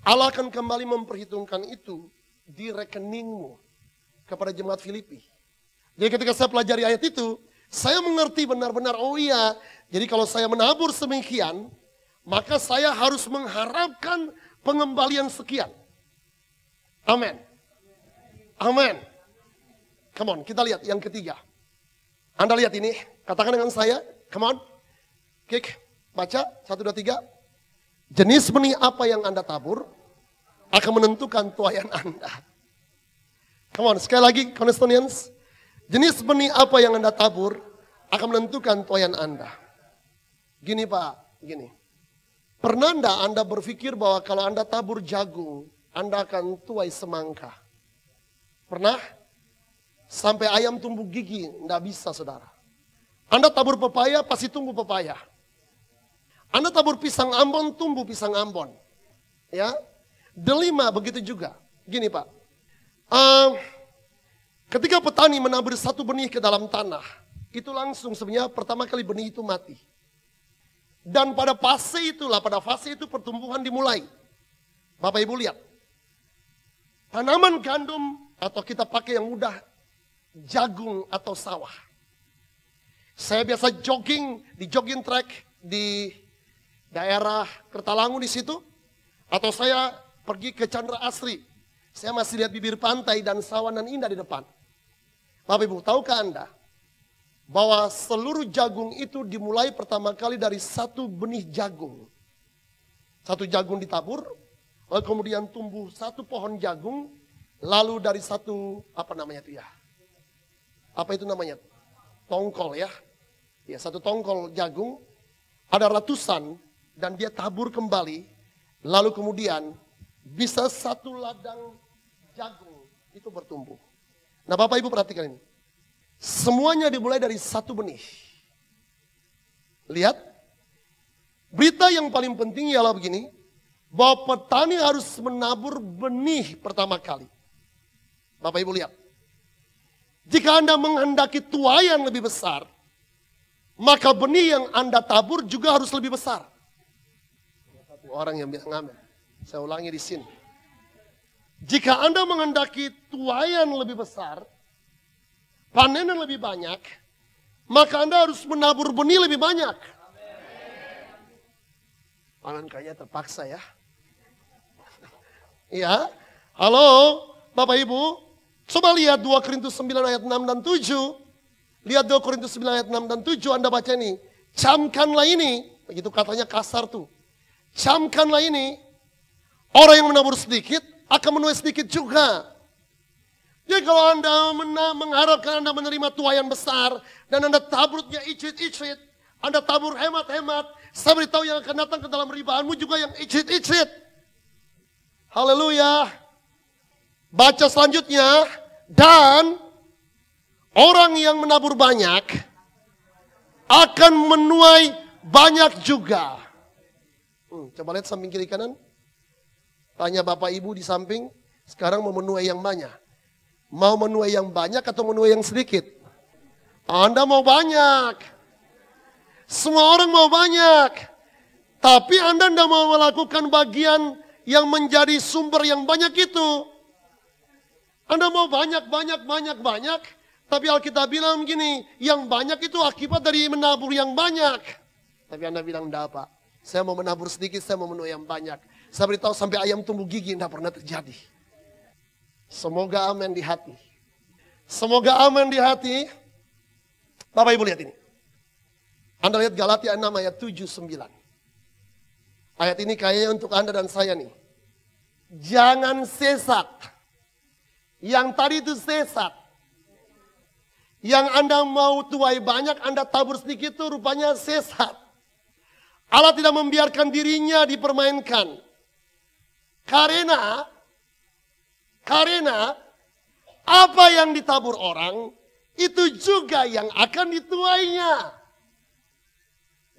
Allah akan kembali memperhitungkan itu di rekeningmu. Kepada jemaat Filipi. Jadi ketika saya pelajari ayat itu, saya mengerti benar-benar, oh iya, jadi kalau saya menabur semikian, maka saya harus mengharapkan pengembalian sekian. Amin. Amin. Come on, kita lihat yang ketiga. Anda lihat ini, katakan dengan saya, come on. Kik, baca, 1, 2, 3. Jenis benih apa yang Anda tabur, akan menentukan tuaian Anda. Come on, sekali lagi, Constantinians. Jenis benih apa yang Anda tabur akan menentukan tuaian Anda. Gini Pak, gini. Pernah Anda berpikir bahwa kalau Anda tabur jagung, Anda akan tuai semangka? Pernah? Sampai ayam tumbuh gigi, enggak bisa saudara. Anda tabur pepaya, pasti tumbuh pepaya. Anda tabur pisang Ambon, tumbuh pisang Ambon. Ya, delima begitu juga. Gini Pak. Ketika petani menabur satu benih ke dalam tanah, itu langsung sebenarnya pertama kali benih itu mati. Dan pada fase itu pertumbuhan dimulai. Bapak Ibu lihat. Tanaman gandum atau kita pakai yang mudah, jagung atau sawah. Saya biasa jogging di jogging track di daerah Kertalangu di situ. Atau saya pergi ke Chandra Asri. Saya masih lihat bibir pantai dan sawanan indah di depan. Bapak Ibu, tahukah Anda bahwa seluruh jagung itu dimulai pertama kali dari satu benih jagung. Satu jagung ditabur, lalu kemudian tumbuh satu pohon jagung, lalu dari satu, apa namanya itu ya? Apa itu namanya? Tongkol ya. Ya, satu tongkol jagung, ada ratusan, dan dia tabur kembali, lalu kemudian bisa satu ladang jagung itu bertumbuh. Nah Bapak Ibu perhatikan ini. Semuanya dimulai dari satu benih. Lihat. Berita yang paling penting ialah begini. Bahwa petani harus menabur benih pertama kali. Bapak Ibu lihat. Jika Anda menghendaki tuaian lebih besar. Maka benih yang Anda tabur juga harus lebih besar. Satu orang yang bilang amin. Saya ulangi di sini. Jika Anda menghendaki tuaian lebih besar, panenan lebih banyak, maka Anda harus menabur benih lebih banyak. Amin, kayaknya terpaksa ya. Iya, halo Bapak Ibu, coba lihat 2 Korintus 9 ayat 6 dan 7. Lihat 2 Korintus 9 ayat 6 dan 7, Anda baca ini. Camkanlah ini, begitu katanya kasar tuh. Camkanlah ini, orang yang menabur sedikit, akan menuai sedikit juga. Jadi kalau Anda mengharapkan Anda menerima tuaian besar, dan Anda taburnya icrit-icrit, Anda tabur hemat-hemat, saya beritahu yang akan datang ke dalam ribaanmu juga yang icrit-icrit. Haleluya. Baca selanjutnya, dan orang yang menabur banyak, akan menuai banyak juga. Coba lihat samping kiri kanan. Tanya Bapak Ibu di samping, sekarang mau menuai yang banyak. Mau menuai yang banyak atau menuai yang sedikit? Anda mau banyak. Semua orang mau banyak. Tapi Anda tidak mau melakukan bagian yang menjadi sumber yang banyak itu. Anda mau banyak. Tapi Alkitab bilang begini, yang banyak itu akibat dari menabur yang banyak. Tapi Anda bilang, enggak Pak. Saya mau menabur sedikit, saya mau menuai yang banyak. Saya beritahu sampai ayam tumbuh gigi, tidak pernah terjadi. Semoga amin di hati. Semoga amin di hati. Bapak Ibu lihat ini. Anda lihat Galatia 6 ayat 7-9. Ayat ini kayaknya untuk Anda dan saya nih. Jangan sesat. Yang tadi itu sesat. Yang Anda mau tuai banyak, Anda tabur sedikit itu rupanya sesat. Allah tidak membiarkan dirinya dipermainkan. Karena apa yang ditabur orang, itu juga yang akan dituainya.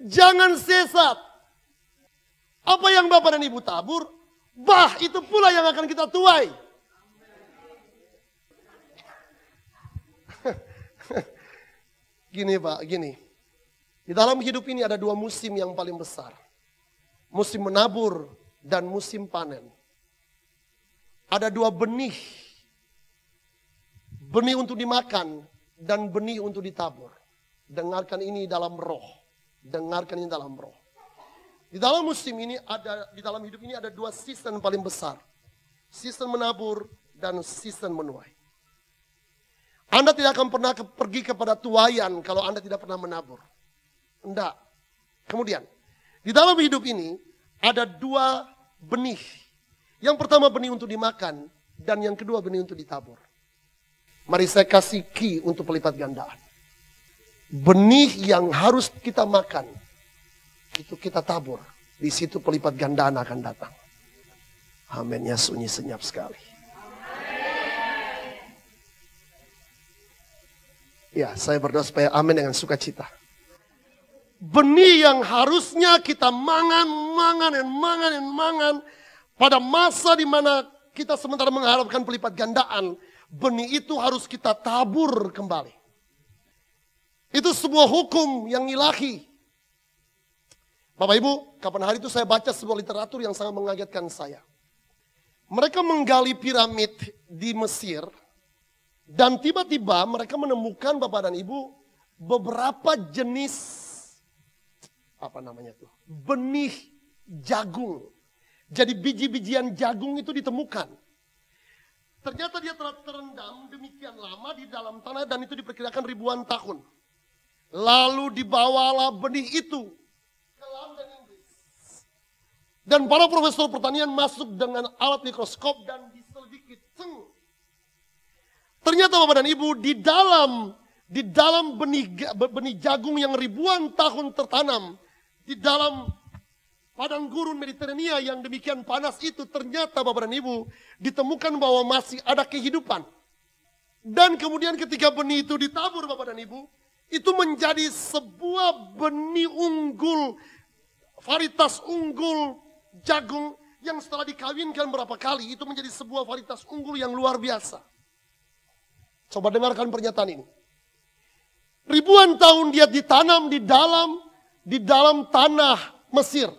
Jangan sesat. Apa yang Bapak dan Ibu tabur, itu pula yang akan kita tuai. Gini Pak, gini. Di dalam hidup ini ada 2 musim yang paling besar. Musim menabur dan musim panen. Ada 2 benih. Benih untuk dimakan dan benih untuk ditabur. Dengarkan ini dalam roh. Dengarkan ini dalam roh. Di dalam musim ini di dalam hidup ini ada 2 season paling besar. Season menabur dan season menuai. Anda tidak akan pernah pergi kepada tuaian kalau Anda tidak pernah menabur. Enggak. Kemudian, di dalam hidup ini ada 2 benih. Yang pertama benih untuk dimakan dan yang kedua benih untuk ditabur. Mari saya kasih key untuk pelipat gandaan. Benih yang harus kita makan, itu kita tabur. Di situ pelipat gandaan akan datang. Aminnya sunyi senyap sekali. Ya, saya berdoa supaya amin dengan sukacita. Benih yang harusnya kita mangan pada masa di mana kita sementara mengharapkan pelipat gandaan. benih itu harus kita tabur kembali. Itu sebuah hukum yang ilahi. Bapak Ibu, kapan hari itu saya baca sebuah literatur yang sangat mengagetkan saya. Mereka menggali piramid di Mesir, dan tiba-tiba mereka menemukan Bapak dan Ibu beberapa jenis benih jagung. Jadi biji-bijian jagung itu ditemukan. Ternyata dia telah terendam demikian lama di dalam tanah dan itu diperkirakan ribuan tahun. Lalu dibawalah benih itu ke London, Inggris. Dan para profesor pertanian masuk dengan alat mikroskop dan diselidiki. Ternyata Bapak dan Ibu di dalam benih jagung yang ribuan tahun tertanam di dalam padang gurun Mediterania yang demikian panas itu, ternyata Bapak dan Ibu ditemukan bahwa masih ada kehidupan. Dan kemudian ketika benih itu ditabur Bapak dan Ibu, itu menjadi sebuah benih unggul, varietas unggul jagung yang setelah dikawinkan berapa kali itu menjadi sebuah varietas unggul yang luar biasa. Coba dengarkan pernyataan ini. Ribuan tahun dia ditanam di dalam tanah Mesir.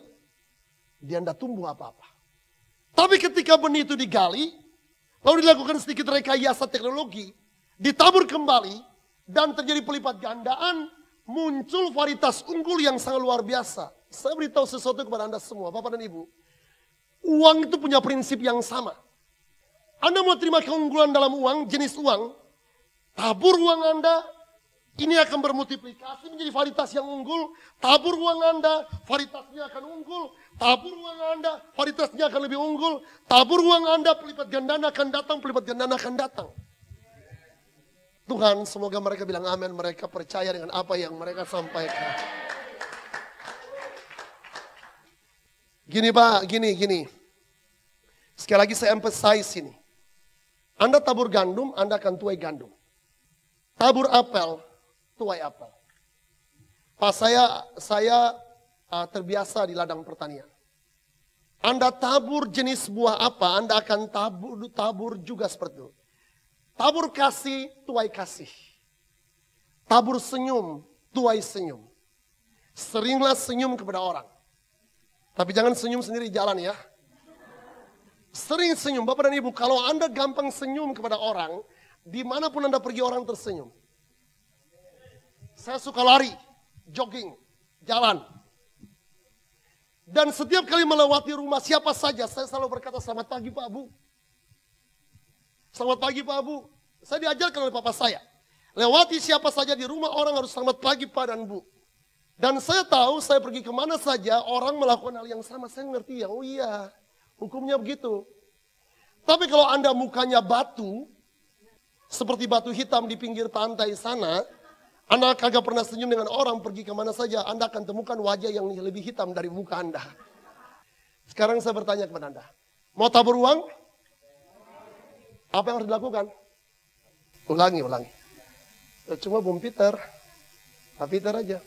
Dia tidak tumbuh apa-apa. Tapi ketika benih itu digali, lalu dilakukan sedikit rekayasa teknologi, ditabur kembali, dan terjadi pelipat gandaan, muncul varietas unggul yang sangat luar biasa. Saya beritahu sesuatu kepada Anda semua, Bapak dan Ibu. Uang itu punya prinsip yang sama. Anda mau terima keunggulan dalam uang, jenis uang, tabur uang Anda, ini akan bermultiplikasi menjadi varietas yang unggul. Tabur uang Anda, varietasnya akan unggul. Tabur uang Anda, varietasnya akan lebih unggul. Tabur uang Anda, pelipat gandaan akan datang, pelipat gandaan akan datang. Tuhan, semoga mereka bilang amin, mereka percaya dengan apa yang mereka sampaikan. Gini Pak, gini. Sekali lagi saya emphasize ini. Anda tabur gandum, Anda akan tuai gandum. Tabur apel, tuai apel. Pak, saya terbiasa di ladang pertanian. Anda tabur jenis buah apa, Anda akan tabur juga seperti itu. Tabur kasih, tuai kasih. Tabur senyum, tuai senyum. Seringlah senyum kepada orang. Tapi jangan senyum sendiri jalan ya. Sering senyum, Bapak dan Ibu. Kalau Anda gampang senyum kepada orang, dimanapun Anda pergi orang tersenyum. Saya suka lari, jogging, jalan. Dan setiap kali melewati rumah siapa saja, saya selalu berkata, selamat pagi Pak Bu. Selamat pagi Pak Bu. Saya diajarkan oleh papa saya. Lewati siapa saja di rumah orang harus selamat pagi Pak dan Bu. Dan saya tahu saya pergi kemana saja orang melakukan hal yang sama. Saya ngerti ya, oh iya hukumnya begitu. Tapi kalau Anda mukanya batu, seperti batu hitam di pinggir pantai sana, Anda kagak pernah senyum dengan orang pergi kemana saja, Anda akan temukan wajah yang lebih hitam dari muka Anda. Sekarang saya bertanya kepada Anda, mau tabur uang? Apa yang harus dilakukan? Ulangi. Cuma Bung Peter. Pak Peter aja.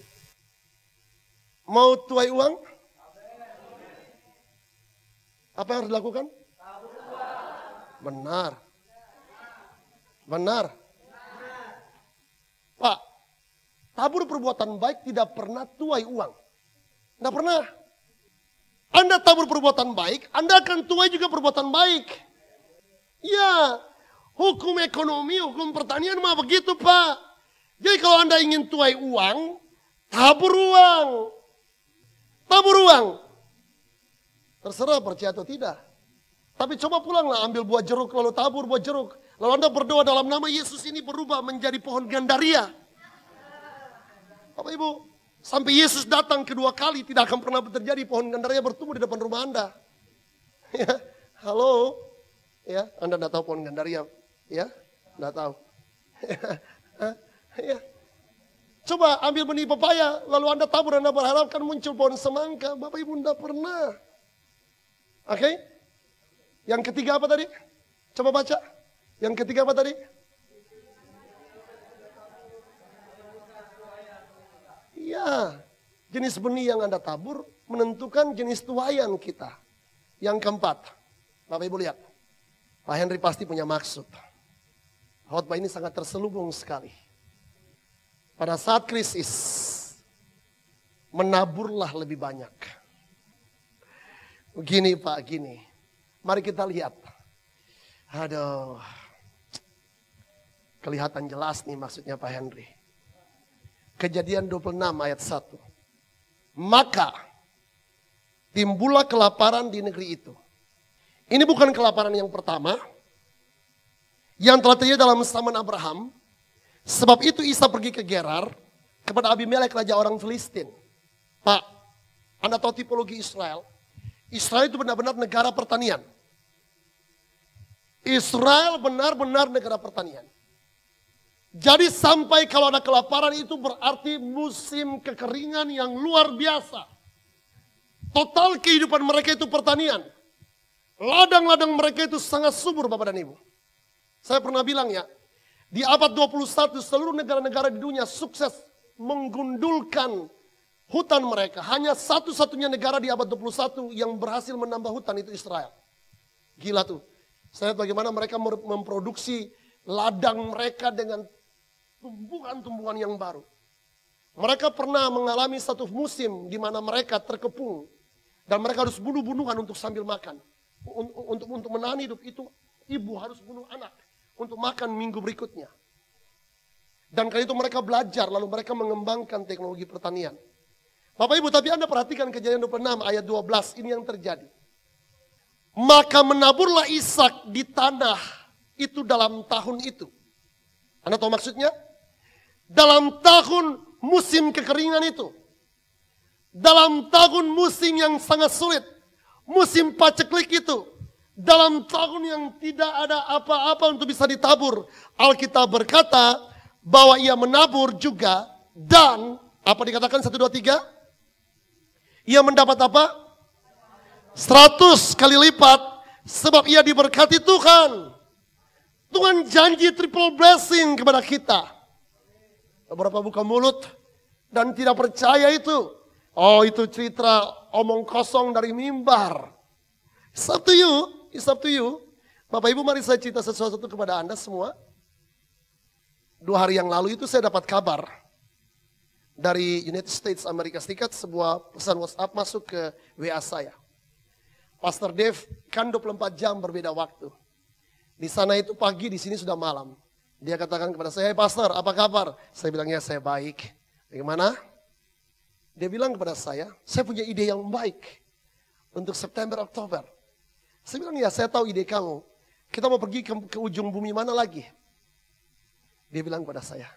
Mau tuai uang? Apa yang harus dilakukan? Benar. Pak, tabur perbuatan baik tidak pernah tuai uang. Tidak pernah. Anda tabur perbuatan baik, Anda akan tuai juga perbuatan baik. Ya, hukum ekonomi, hukum pertanian mah begitu Pak. Jadi kalau Anda ingin tuai uang, tabur uang. Terserah percaya atau tidak. Tapi coba pulanglah ambil buah jeruk lalu tabur buah jeruk. Lalu Anda berdoa dalam nama Yesus ini berubah menjadi pohon gandaria. Bapak Ibu, sampai Yesus datang kedua kali tidak akan pernah terjadi pohon gandaria bertumbuh di depan rumah Anda. Ya, halo. Ya, Anda tidak tahu pohon gandaria, ya, tidak tahu. Ya. Coba ambil benih pepaya, lalu Anda tabur, Anda berharapkan muncul pohon semangka. Bapak Ibu tidak pernah. Oke? Yang ketiga apa tadi? Coba baca. Yang ketiga apa tadi? Ya, jenis benih yang Anda tabur menentukan jenis tuaian kita. Yang keempat, Bapak Ibu lihat. Pak Henry pasti punya maksud. khotbah ini sangat terselubung sekali. Pada saat krisis, menaburlah lebih banyak. Begini Pak, gini. Mari kita lihat. Aduh. Kelihatan jelas nih maksudnya Pak Henry. Kejadian 26 ayat 1. Maka timbullah kelaparan di negeri itu. Ini bukan kelaparan yang pertama yang telah terjadi dalam zaman Abraham. Sebab itu Isa pergi ke Gerar kepada Abimelek raja orang Filistin. Pak, Anda tahu tipologi Israel? Israel itu benar-benar negara pertanian. Israel benar-benar negara pertanian. Jadi sampai kalau ada kelaparan itu berarti musim kekeringan yang luar biasa. Total kehidupan mereka itu pertanian. Ladang-ladang mereka itu sangat subur Bapak dan Ibu. Saya pernah bilang ya, di abad 21 seluruh negara-negara di dunia sukses menggundulkan hutan mereka. Hanya satu-satunya negara di abad 21 yang berhasil menambah hutan itu Israel. Gila tuh. Saya lihat bagaimana mereka memproduksi ladang mereka dengan tumbuhan-tumbuhan yang baru. Mereka pernah mengalami satu musim di mana mereka terkepung. Dan mereka harus bunuh-bunuhan untuk sambil makan. Untuk menahan hidup itu, ibu harus bunuh anak untuk makan minggu berikutnya. Dan kali itu mereka belajar, lalu mereka mengembangkan teknologi pertanian. Bapak Ibu, tapi Anda perhatikan kejadian 26 ayat 12, ini yang terjadi. Maka menaburlah Ishak di tanah itu dalam tahun itu. Anda tahu maksudnya? Dalam tahun musim kekeringan itu. Dalam tahun musim yang sangat sulit. Musim paceklik itu. Dalam tahun yang tidak ada apa-apa untuk bisa ditabur. Alkitab berkata bahwa ia menabur juga. Dan, apa dikatakan 1, 2, 3? Ia mendapat apa? 100 kali lipat. Sebab ia diberkati Tuhan. Tuhan janji triple blessing kepada kita. Beberapa buka mulut dan tidak percaya itu. Oh, itu cerita omong kosong dari mimbar. It's up to you. It's up to you. Bapak Ibu, mari saya cerita sesuatu kepada Anda semua. 2 hari yang lalu itu saya dapat kabar dari United States Amerika Serikat, sebuah pesan WhatsApp masuk ke WA saya. Pastor Dave, kan 24 jam berbeda waktu. Di sana itu pagi, di sini sudah malam. Dia katakan kepada saya, "Hey Pastor, apa kabar?" Saya bilang, "Ya, saya baik." "Bagaimana?" Dia bilang kepada saya punya ide yang baik untuk September, Oktober. Saya bilang, "Ya, saya tahu ide kamu. Kita mau pergi ke ujung bumi mana lagi?" Dia bilang kepada saya,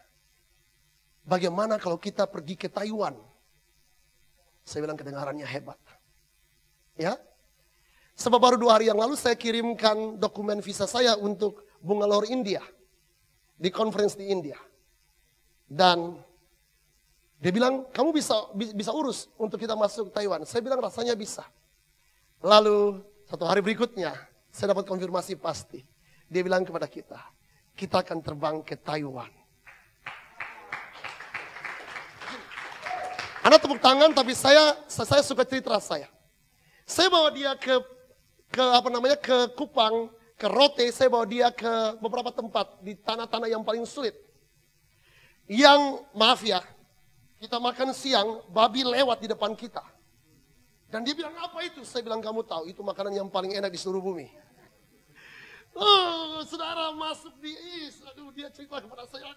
"Bagaimana kalau kita pergi ke Taiwan?" Saya bilang, kedengarannya hebat. Ya, sebab baru 2 hari yang lalu saya kirimkan dokumen visa saya untuk Bangalore, India. Di conference di India. Dan dia bilang, "Kamu bisa urus untuk kita masuk Taiwan." Saya bilang, "Rasanya bisa." Lalu 1 hari berikutnya, saya dapat konfirmasi pasti. Dia bilang kepada kita akan terbang ke Taiwan. Anda tepuk tangan, tapi saya suka cerita saya. Saya bawa dia ke Kupang, ke Rote, saya bawa dia ke beberapa tempat di tanah-tanah yang paling sulit. Yang, maaf ya, kita makan siang, babi lewat di depan kita. Dan dia bilang, "Apa itu?" Saya bilang, "Kamu tahu, itu makanan yang paling enak di seluruh bumi." Oh, saudara masuk di East, aduh, dia cerita kepada saya,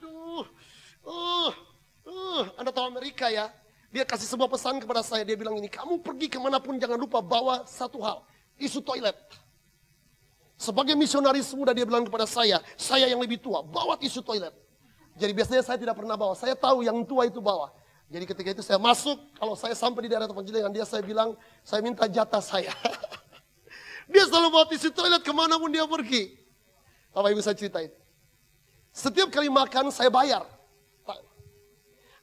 Anda tahu Amerika ya, dia kasih sebuah pesan kepada saya, dia bilang ini, "Kamu pergi kemanapun jangan lupa bawa satu hal, tisu toilet." Sebagai misionaris muda dia bilang kepada saya yang lebih tua, bawa tisu toilet. Jadi biasanya saya tidak pernah bawa, saya tahu yang tua itu bawa. Jadi ketika itu saya masuk, kalau saya sampai di daerah tempat dengan dia, saya bilang, saya minta jatah saya. Dia selalu bawa tisu toilet kemanapun dia pergi. Bapak Ibu, saya ceritain. Setiap kali makan saya bayar.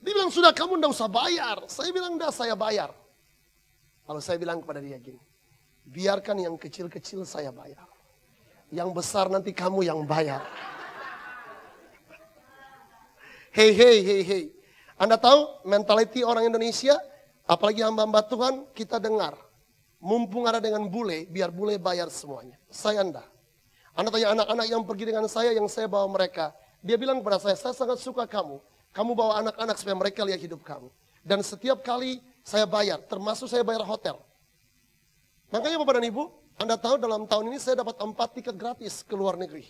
Dia bilang, "Sudah, kamu enggak usah bayar." Saya bilang, "Enggak, saya bayar." Lalu saya bilang kepada dia gini, "Biarkan yang kecil-kecil saya bayar. Yang besar nanti kamu yang bayar." Hei. Anda tahu mentality orang Indonesia, apalagi hamba-hamba Tuhan, kita dengar. Mumpung ada dengan bule, biar bule bayar semuanya. Saya Anda tanya anak-anak yang pergi dengan saya, yang saya bawa mereka. Dia bilang kepada saya sangat suka kamu. Kamu bawa anak-anak supaya mereka lihat hidup kamu. Dan setiap kali saya bayar, termasuk saya bayar hotel. Makanya Bapak dan Ibu, Anda tahu dalam tahun ini saya dapat 4 tiket gratis ke luar negeri.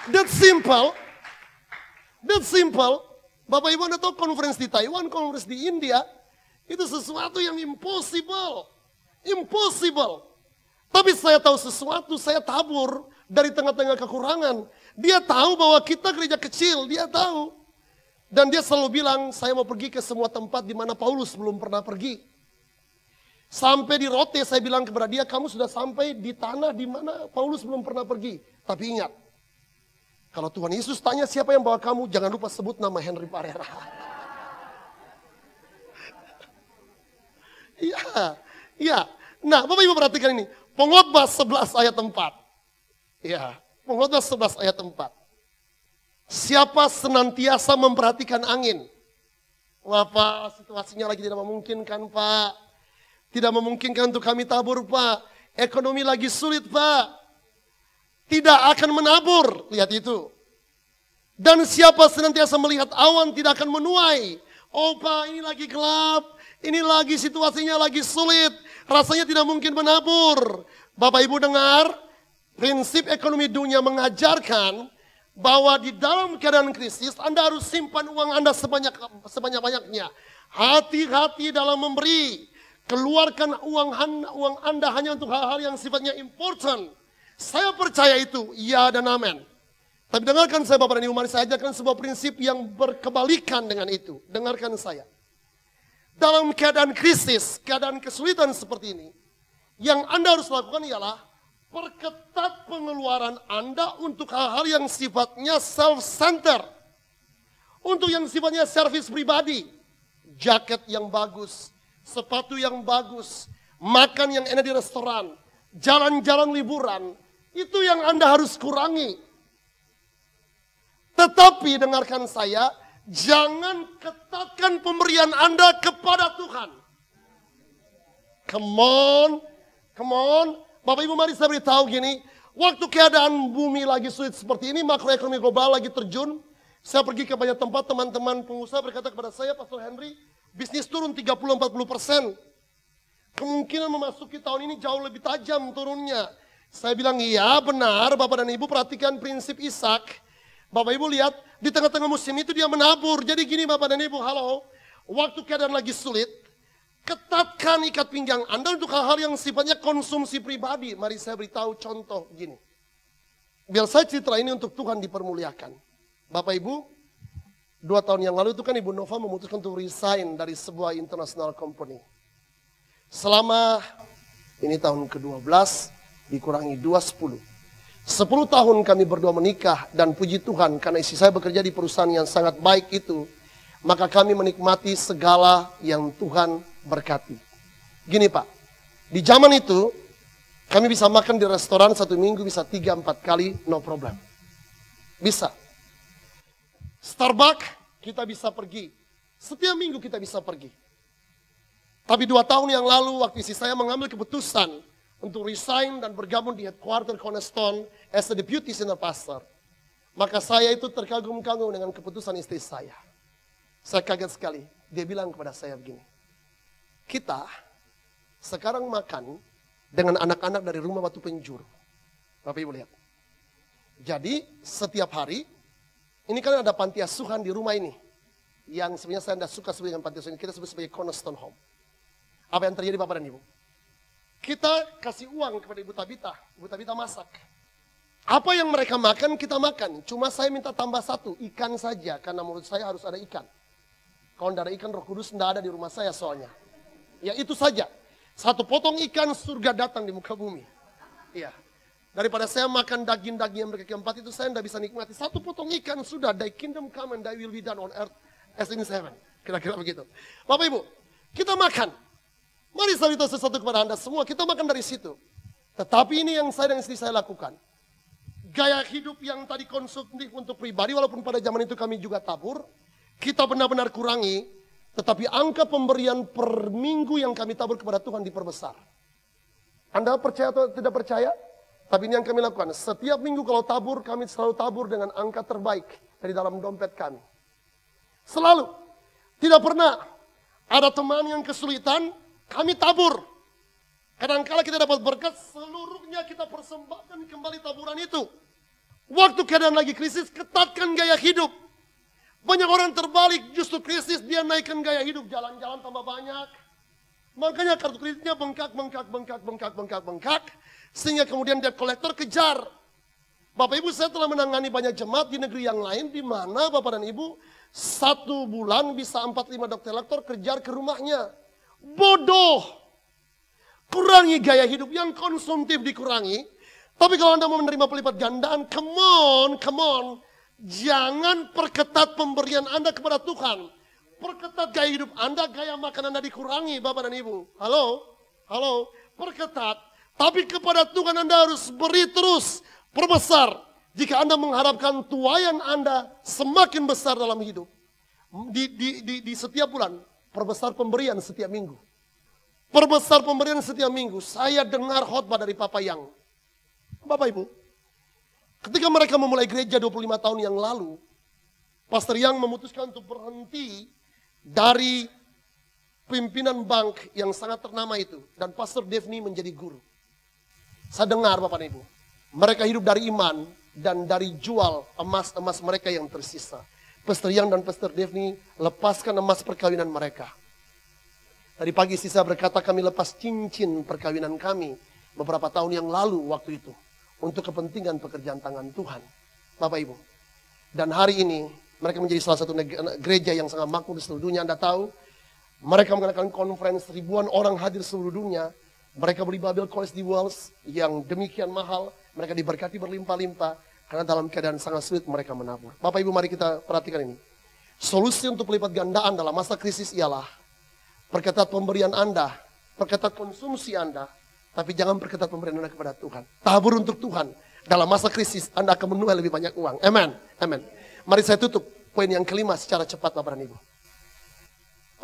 That's simple. That's simple. Bapak Ibu Anda tahu conference di Taiwan, conference di India, itu sesuatu yang impossible. Impossible. Tapi saya tahu sesuatu, saya tabur dari tengah-tengah kekurangan. Dia tahu bahwa kita gereja kecil, dia tahu. Dan dia selalu bilang, saya mau pergi ke semua tempat di mana Paulus belum pernah pergi. Sampai di Rote saya bilang kepada dia, kamu sudah sampai di tanah di mana Paulus belum pernah pergi. Tapi ingat, kalau Tuhan Yesus tanya siapa yang bawa kamu, jangan lupa sebut nama Henry Parera. Iya, iya. Nah, Bapak Ibu perhatikan ini. Pengkhotbah 11 ayat 4. Ya, Pengkhotbah 11 ayat 4. Siapa senantiasa memperhatikan angin? Wah Pak, situasinya lagi tidak memungkinkan Pak. Tidak memungkinkan untuk kami tabur Pak. Ekonomi lagi sulit Pak. Tidak akan menabur. Lihat itu. Dan siapa senantiasa melihat awan tidak akan menuai. Oh Pak, ini lagi gelap. Ini lagi situasinya lagi sulit. Rasanya tidak mungkin menabur. Bapak Ibu dengar, prinsip ekonomi dunia mengajarkan bahwa di dalam keadaan krisis Anda harus simpan uang Anda sebanyak-banyaknya. Hati-hati dalam memberi. Keluarkan uang Anda hanya untuk hal-hal yang sifatnya important. Saya percaya itu, ya dan amin. Tapi dengarkan saya Bapak dan Ibu, mari saya ajarkan sebuah prinsip yang berkebalikan dengan itu. Dengarkan saya. Dalam keadaan krisis, keadaan kesulitan seperti ini, yang Anda harus lakukan ialah perketat pengeluaran Anda untuk hal-hal yang sifatnya self-center. Untuk yang sifatnya servis pribadi. Jaket yang bagus, sepatu yang bagus, makan yang enak di restoran, jalan-jalan liburan. Itu yang Anda harus kurangi. Tetapi dengarkan saya, jangan ketatkan pemberian Anda kepada Tuhan. Come on. Bapak Ibu mari saya beritahu gini. Waktu keadaan bumi lagi sulit seperti ini, makroekonomi global lagi terjun. Saya pergi ke banyak tempat, teman-teman pengusaha berkata kepada saya, Pastor Henry, bisnis turun 30-40%. Kemungkinan memasuki tahun ini jauh lebih tajam turunnya. Saya bilang, iya benar Bapak dan Ibu perhatikan prinsip Ishak. Bapak Ibu lihat, di tengah-tengah musim itu dia menabur. Jadi gini Bapak dan Ibu, halo. Waktu keadaan lagi sulit, ketatkan ikat pinggang Anda untuk hal-hal yang sifatnya konsumsi pribadi. Mari saya beritahu contoh gini. Biar saya cerita ini untuk Tuhan dipermuliakan. Bapak Ibu, 2 tahun yang lalu itu kan Ibu Nova memutuskan untuk resign dari sebuah international company. Selama, ini tahun ke-12, dikurangi 2, 10 tahun kami berdua menikah dan puji Tuhan karena istri saya bekerja di perusahaan yang sangat baik itu. Maka kami menikmati segala yang Tuhan berkati. Gini Pak, di zaman itu kami bisa makan di restoran 1 minggu bisa 3-4 kali, no problem. Bisa. Starbucks kita bisa pergi. Setiap minggu kita bisa pergi. Tapi 2 tahun yang lalu waktu istri saya mengambil keputusan untuk resign dan bergabung di headquarter Cornerstone as a deputy senior pastor. Maka saya itu terkagum-kagum dengan keputusan istri saya. Saya kaget sekali. Dia bilang kepada saya begini. Kita sekarang makan dengan anak-anak dari rumah Batu Penjuru. Bapak Ibu lihat. Jadi setiap hari, ini kan ada panti asuhan di rumah ini. Yang sebenarnya saya tidak suka sebut dengan panti asuhan. Kita sebut sebagai Cornerstone Home. Apa yang terjadi Bapak dan Ibu? Kita kasih uang kepada Ibu Tabita. Ibu Tabita masak. Apa yang mereka makan, kita makan. Cuma saya minta tambah 1, ikan saja. Karena menurut saya harus ada ikan. Kalau tidak ada ikan, Roh Kudus tidak ada di rumah saya soalnya. Ya itu saja. 1 potong ikan, surga datang di muka bumi. Iya. Daripada saya makan daging-daging yang berkaki 4 itu, saya tidak bisa nikmati. 1 potong ikan sudah, thy kingdom come and thy will be done on earth as in heaven. Kira-kira begitu. Bapak Ibu, kita makan. Mari saya beritahu sesuatu kepada Anda semua, kita makan dari situ. Tetapi ini yang saya dan istri saya lakukan. Gaya hidup yang tadi konsumtif untuk pribadi, walaupun pada zaman itu kami juga tabur, kita benar-benar kurangi, tetapi angka pemberian per minggu yang kami tabur kepada Tuhan diperbesar. Anda percaya atau tidak percaya? Tapi ini yang kami lakukan. Setiap minggu kalau tabur, kami selalu tabur dengan angka terbaik dari dalam dompet kami. Selalu. Tidak pernah ada teman yang kesulitan, kami tabur. Kadang-kala kita dapat berkat, seluruhnya kita persembahkan kembali taburan itu. Waktu keadaan lagi krisis, ketatkan gaya hidup. Banyak orang terbalik, justru krisis dia naikkan gaya hidup. Jalan-jalan tambah banyak. Makanya kartu kreditnya bengkak. Sehingga kemudian debt collector kejar. Bapak Ibu, saya telah menangani banyak jemaat di negeri yang lain, di mana Bapak dan Ibu, 1 bulan bisa 4-5 debt collector kejar ke rumahnya. Bodoh. Kurangi gaya hidup yang konsumtif dikurangi. Tapi kalau Anda mau menerima pelipat gandaan, come on. Jangan perketat pemberian Anda kepada Tuhan. Perketat gaya hidup Anda, gaya makan Anda dikurangi, Bapak dan Ibu. Halo, perketat. Tapi kepada Tuhan Anda harus beri terus, perbesar. Jika Anda mengharapkan tuaian Anda semakin besar dalam hidup. Di setiap bulan, perbesar pemberian setiap minggu. Perbesar pemberian setiap minggu. Saya dengar khotbah dari Papa Yang. Bapak Ibu, ketika mereka memulai gereja 25 tahun yang lalu, Pastor Yang memutuskan untuk berhenti dari pimpinan bank yang sangat ternama itu. Dan Pastor Devni menjadi guru. Saya dengar Bapak dan Ibu, mereka hidup dari iman dan dari jual emas-emas mereka yang tersisa. Pastor Yang dan Pastor Devni lepaskan emas perkawinan mereka. Tadi pagi sisa berkata kami lepas cincin perkawinan kami beberapa tahun yang lalu waktu itu. Untuk kepentingan pekerjaan tangan Tuhan. Bapak Ibu. Dan hari ini mereka menjadi salah satu gereja yang sangat makmur di seluruh dunia. Anda tahu, mereka mengadakan konferensi, ribuan orang hadir seluruh dunia. Mereka beli Bible College di Wales yang demikian mahal. Mereka diberkati berlimpah-limpah. Karena dalam keadaan sangat sulit mereka menabur. Bapak Ibu, mari kita perhatikan ini. Solusi untuk pelipat gandaan dalam masa krisis ialah perketat pemberian Anda, perketat konsumsi Anda, tapi jangan perketat pemberian Anda kepada Tuhan. Tabur untuk Tuhan. Dalam masa krisis Anda akan menuai lebih banyak uang. Amen. Mari saya tutup poin yang kelima secara cepat Bapak dan Ibu.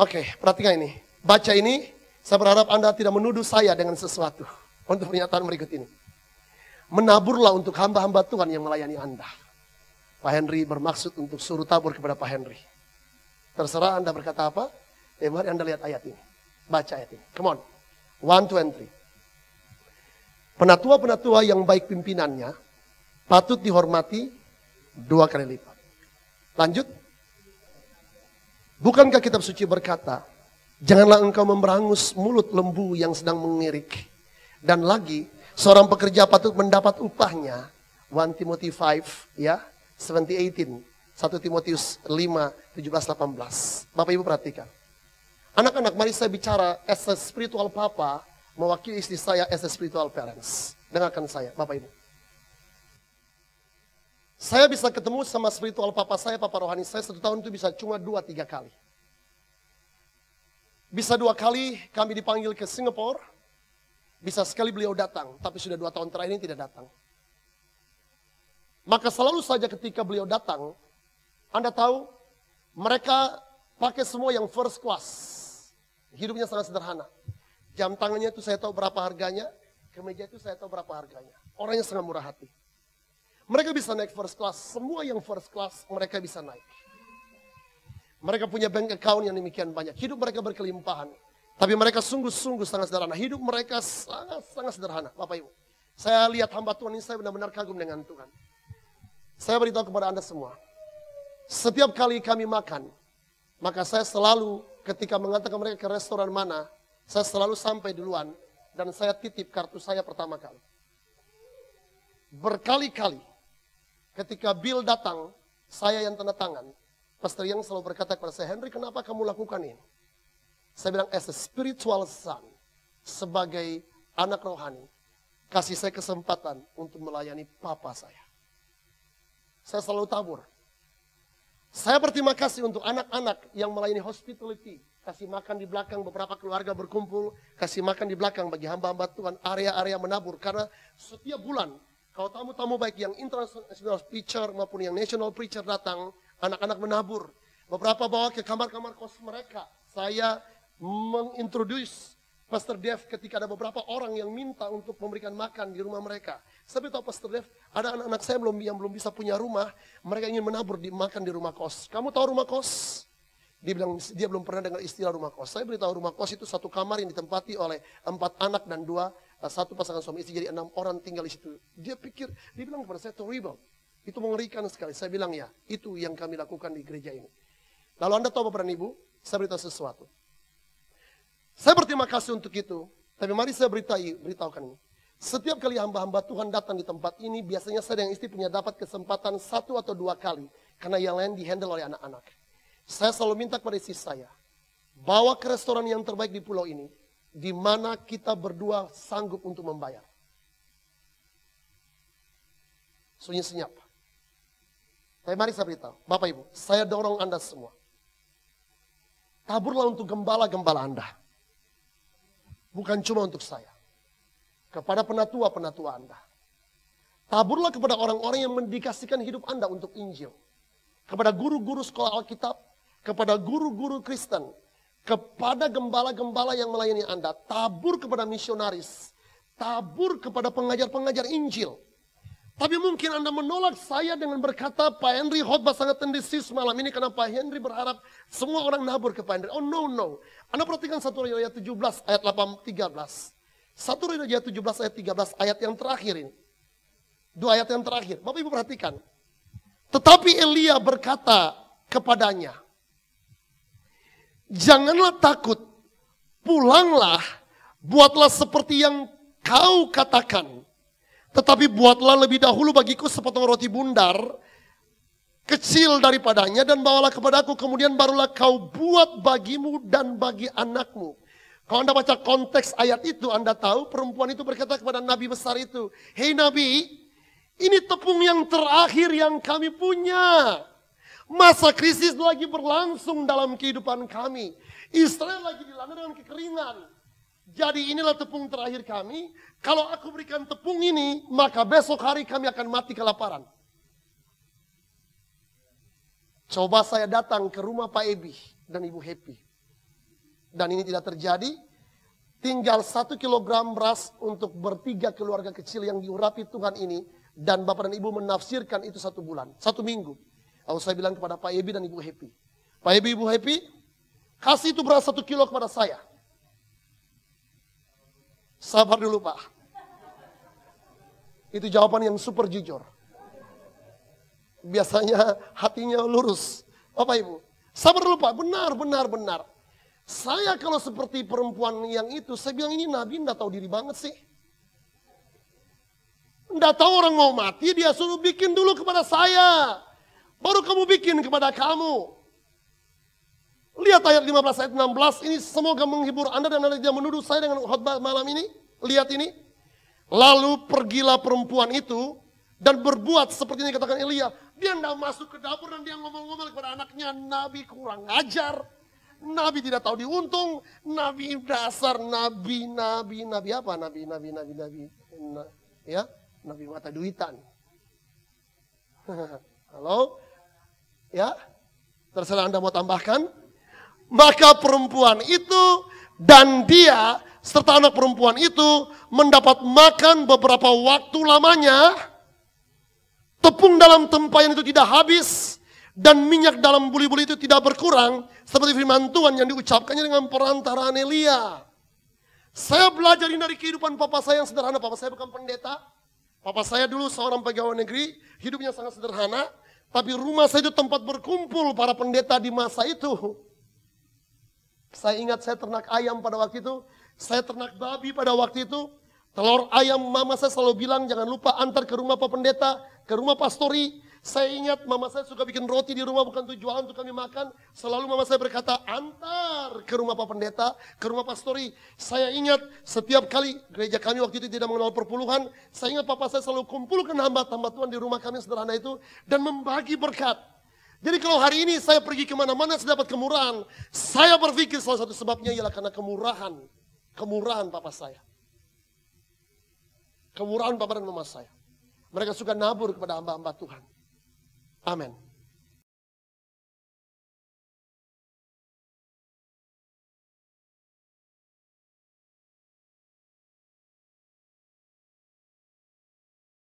Oke, perhatikan ini. Baca ini, saya berharap Anda tidak menuduh saya dengan sesuatu. Untuk pernyataan berikut ini. Menaburlah untuk hamba-hamba Tuhan yang melayani Anda. Pak Henry bermaksud untuk suruh tabur kepada Pak Henry. Terserah Anda berkata apa. Mari Anda lihat ayat ini. Baca ayat ini. Come on. 1, 2, and 3. Penatua-penatua yang baik pimpinannya patut dihormati 2 kali lipat. Lanjut. Bukankah kitab suci berkata, janganlah engkau memberangus mulut lembu yang sedang mengirik. Dan lagi, seorang pekerja patut mendapat upahnya. 1 Timothy 5, ya, 17-18. 1 Timotius 5, 17-18. Bapak Ibu perhatikan. Anak-anak, mari saya bicara as a spiritual papa, mewakili istri saya as a spiritual parents. Dengarkan saya, Bapak Ibu. Saya bisa ketemu sama spiritual papa saya, papa rohani saya, 1 tahun itu bisa cuma 2-3 kali. Bisa 2 kali kami dipanggil ke Singapura. Bisa sekali beliau datang, tapi sudah 2 tahun terakhir ini tidak datang. Maka selalu saja ketika beliau datang, Anda tahu, mereka pakai semua yang first class. Hidupnya sangat sederhana. Jam tangannya itu saya tahu berapa harganya, kemeja itu saya tahu berapa harganya. Orangnya sangat murah hati. Mereka bisa naik first class, semua yang first class mereka bisa naik. Mereka punya bank account yang demikian banyak, hidup mereka berkelimpahan. Tapi mereka sungguh-sungguh sangat sederhana, hidup mereka sangat sederhana, Bapak Ibu. Saya lihat hamba Tuhan ini, saya benar-benar kagum dengan Tuhan. Saya beritahu kepada Anda semua, setiap kali kami makan, maka saya selalu ketika mengantarkan mereka ke restoran mana, saya selalu sampai duluan dan saya titip kartu saya pertama kali. Berkali-kali ketika bill datang, saya yang tanda tangan. Pastor Yang selalu berkata kepada saya, Henry, kenapa kamu lakukan ini? Saya bilang, as a spiritual son, sebagai anak rohani, kasih saya kesempatan untuk melayani papa saya. Saya selalu tabur. Saya berterima kasih untuk anak-anak yang melayani hospitality. Kasih makan di belakang, beberapa keluarga berkumpul. Kasih makan di belakang bagi hamba-hamba Tuhan, area-area menabur. Karena setiap bulan, kalau tamu-tamu baik yang international preacher maupun yang national preacher datang, anak-anak menabur. Beberapa bawa ke kamar-kamar kos mereka. Saya mengintroduce Pastor Dev ketika ada beberapa orang yang minta untuk memberikan makan di rumah mereka. Saya beritahu Pastor Dev, ada anak-anak saya yang belum bisa punya rumah, mereka ingin menabur makan di rumah kos. Kamu tahu rumah kos? Dia bilang dia belum pernah dengar istilah rumah kos. Saya beritahu rumah kos itu satu kamar yang ditempati oleh 4 anak dan satu pasangan suami istri, jadi 6 orang tinggal di situ. Dia bilang kepada saya, terrible. Itu mengerikan sekali. Saya bilang ya, itu yang kami lakukan di gereja ini. Lalu Anda tahu Bapak dan Ibu, saya beritahu sesuatu. Saya berterima kasih untuk itu, tapi mari saya beritahukan ini. Setiap kali hamba-hamba Tuhan datang di tempat ini, biasanya saya dan istri punya dapat kesempatan 1 atau 2 kali, karena yang lain dihandle oleh anak-anak. Saya selalu minta kepada istri saya, bawa ke restoran yang terbaik di pulau ini, di mana kita berdua sanggup untuk membayar. Sunyi senyap. Tapi mari saya beritahu, Bapak Ibu, saya dorong Anda semua. Taburlah untuk gembala-gembala Anda. Bukan cuma untuk saya. Kepada penatua-penatua Anda. Taburlah kepada orang-orang yang mendedikasikan hidup Anda untuk Injil. Kepada guru-guru sekolah Alkitab. Kepada guru-guru Kristen. Kepada gembala-gembala yang melayani Anda. Tabur kepada misionaris. Tabur kepada pengajar-pengajar Injil. Tapi mungkin Anda menolak saya dengan berkata, Pak Henry khotbah sangat tendensius malam ini karena Pak Henry berharap semua orang nabur ke Pak Henry. Oh no. Anda perhatikan 1 Raja 17 ayat 13. 1 Raja 17 ayat 13 ayat yang terakhir ini. 2 ayat yang terakhir. Bapak Ibu perhatikan. Tetapi Elia berkata kepadanya, janganlah takut, pulanglah, buatlah seperti yang kau katakan. Tetapi buatlah lebih dahulu bagiku sepotong roti bundar, kecil daripadanya, dan bawalah kepadaku, kemudian barulah kau buat bagimu dan bagi anakmu. Kalau Anda baca konteks ayat itu, Anda tahu perempuan itu berkata kepada Nabi besar itu, hei Nabi, ini tepung yang terakhir yang kami punya. Masa krisis lagi berlangsung dalam kehidupan kami. Israel lagi dilanda dengan kekeringan. Jadi inilah tepung terakhir kami. Kalau aku berikan tepung ini, maka besok hari kami akan mati kelaparan. Coba saya datang ke rumah Pak Ebi dan Ibu Happy. Dan ini tidak terjadi. Tinggal 1 kilogram beras untuk bertiga keluarga kecil yang diurapi Tuhan ini. Dan Bapak dan Ibu menafsirkan itu 1 bulan, 1 minggu. Lalu saya bilang kepada Pak Ebi dan Ibu Happy. Pak Ebi, Ibu Happy, kasih itu beras 1 kilo kepada saya. Sabar dulu Pak. Itu jawaban yang super jujur. Biasanya hatinya lurus. Bapak Ibu, sabar dulu Pak, benar. Saya kalau seperti perempuan yang itu, saya bilang ini Nabi enggak tahu diri banget sih. Enggak tahu orang mau mati, dia suruh bikin dulu kepada saya. Baru kamu bikin kepada kamu. Lihat ayat 15, ayat 16, ini semoga menghibur Anda dan Anda tidak menuduh saya dengan khotbah malam ini. Lihat ini. Lalu pergilah perempuan itu dan berbuat seperti yang dikatakan Elia. Dia tidak masuk ke dapur dan dia ngomong-ngomong kepada anaknya, Nabi kurang ajar. Nabi tidak tahu diuntung. Nabi dasar, Nabi apa? Nabi. Ya, Nabi mata duitan. Halo? Ya, terserah Anda mau tambahkan. Maka perempuan itu dan dia serta anak perempuan itu mendapat makan beberapa waktu lamanya. Tepung dalam tempayan itu tidak habis. Dan minyak dalam buli-buli itu tidak berkurang. Seperti firman Tuhan yang diucapkannya dengan perantaraan Elia. Saya belajar ini dari kehidupan papa saya yang sederhana. Papa saya bukan pendeta. Papa saya dulu seorang pegawai negeri. Hidupnya sangat sederhana. Tapi rumah saya itu tempat berkumpul para pendeta di masa itu. Saya ingat saya ternak ayam pada waktu itu. Saya ternak babi pada waktu itu. Telur ayam mama saya selalu bilang jangan lupa antar ke rumah Pak Pendeta, ke rumah pastori. Saya ingat mama saya suka bikin roti di rumah bukan tujuan untuk kami makan. Selalu mama saya berkata antar ke rumah Pak Pendeta, ke rumah pastori. Saya ingat setiap kali gereja kami waktu itu tidak mengenal perpuluhan. Saya ingat papa saya selalu kumpulkan hamba-hamba Tuhan di rumah kami sederhana itu. Dan membagi berkat. Jadi kalau hari ini saya pergi kemana-mana saya dapat kemurahan. Saya berpikir salah satu sebabnya ialah karena kemurahan. Kemurahan papa saya. Kemurahan papa dan mama saya. Mereka suka nabur kepada hamba-hamba Tuhan. Amin.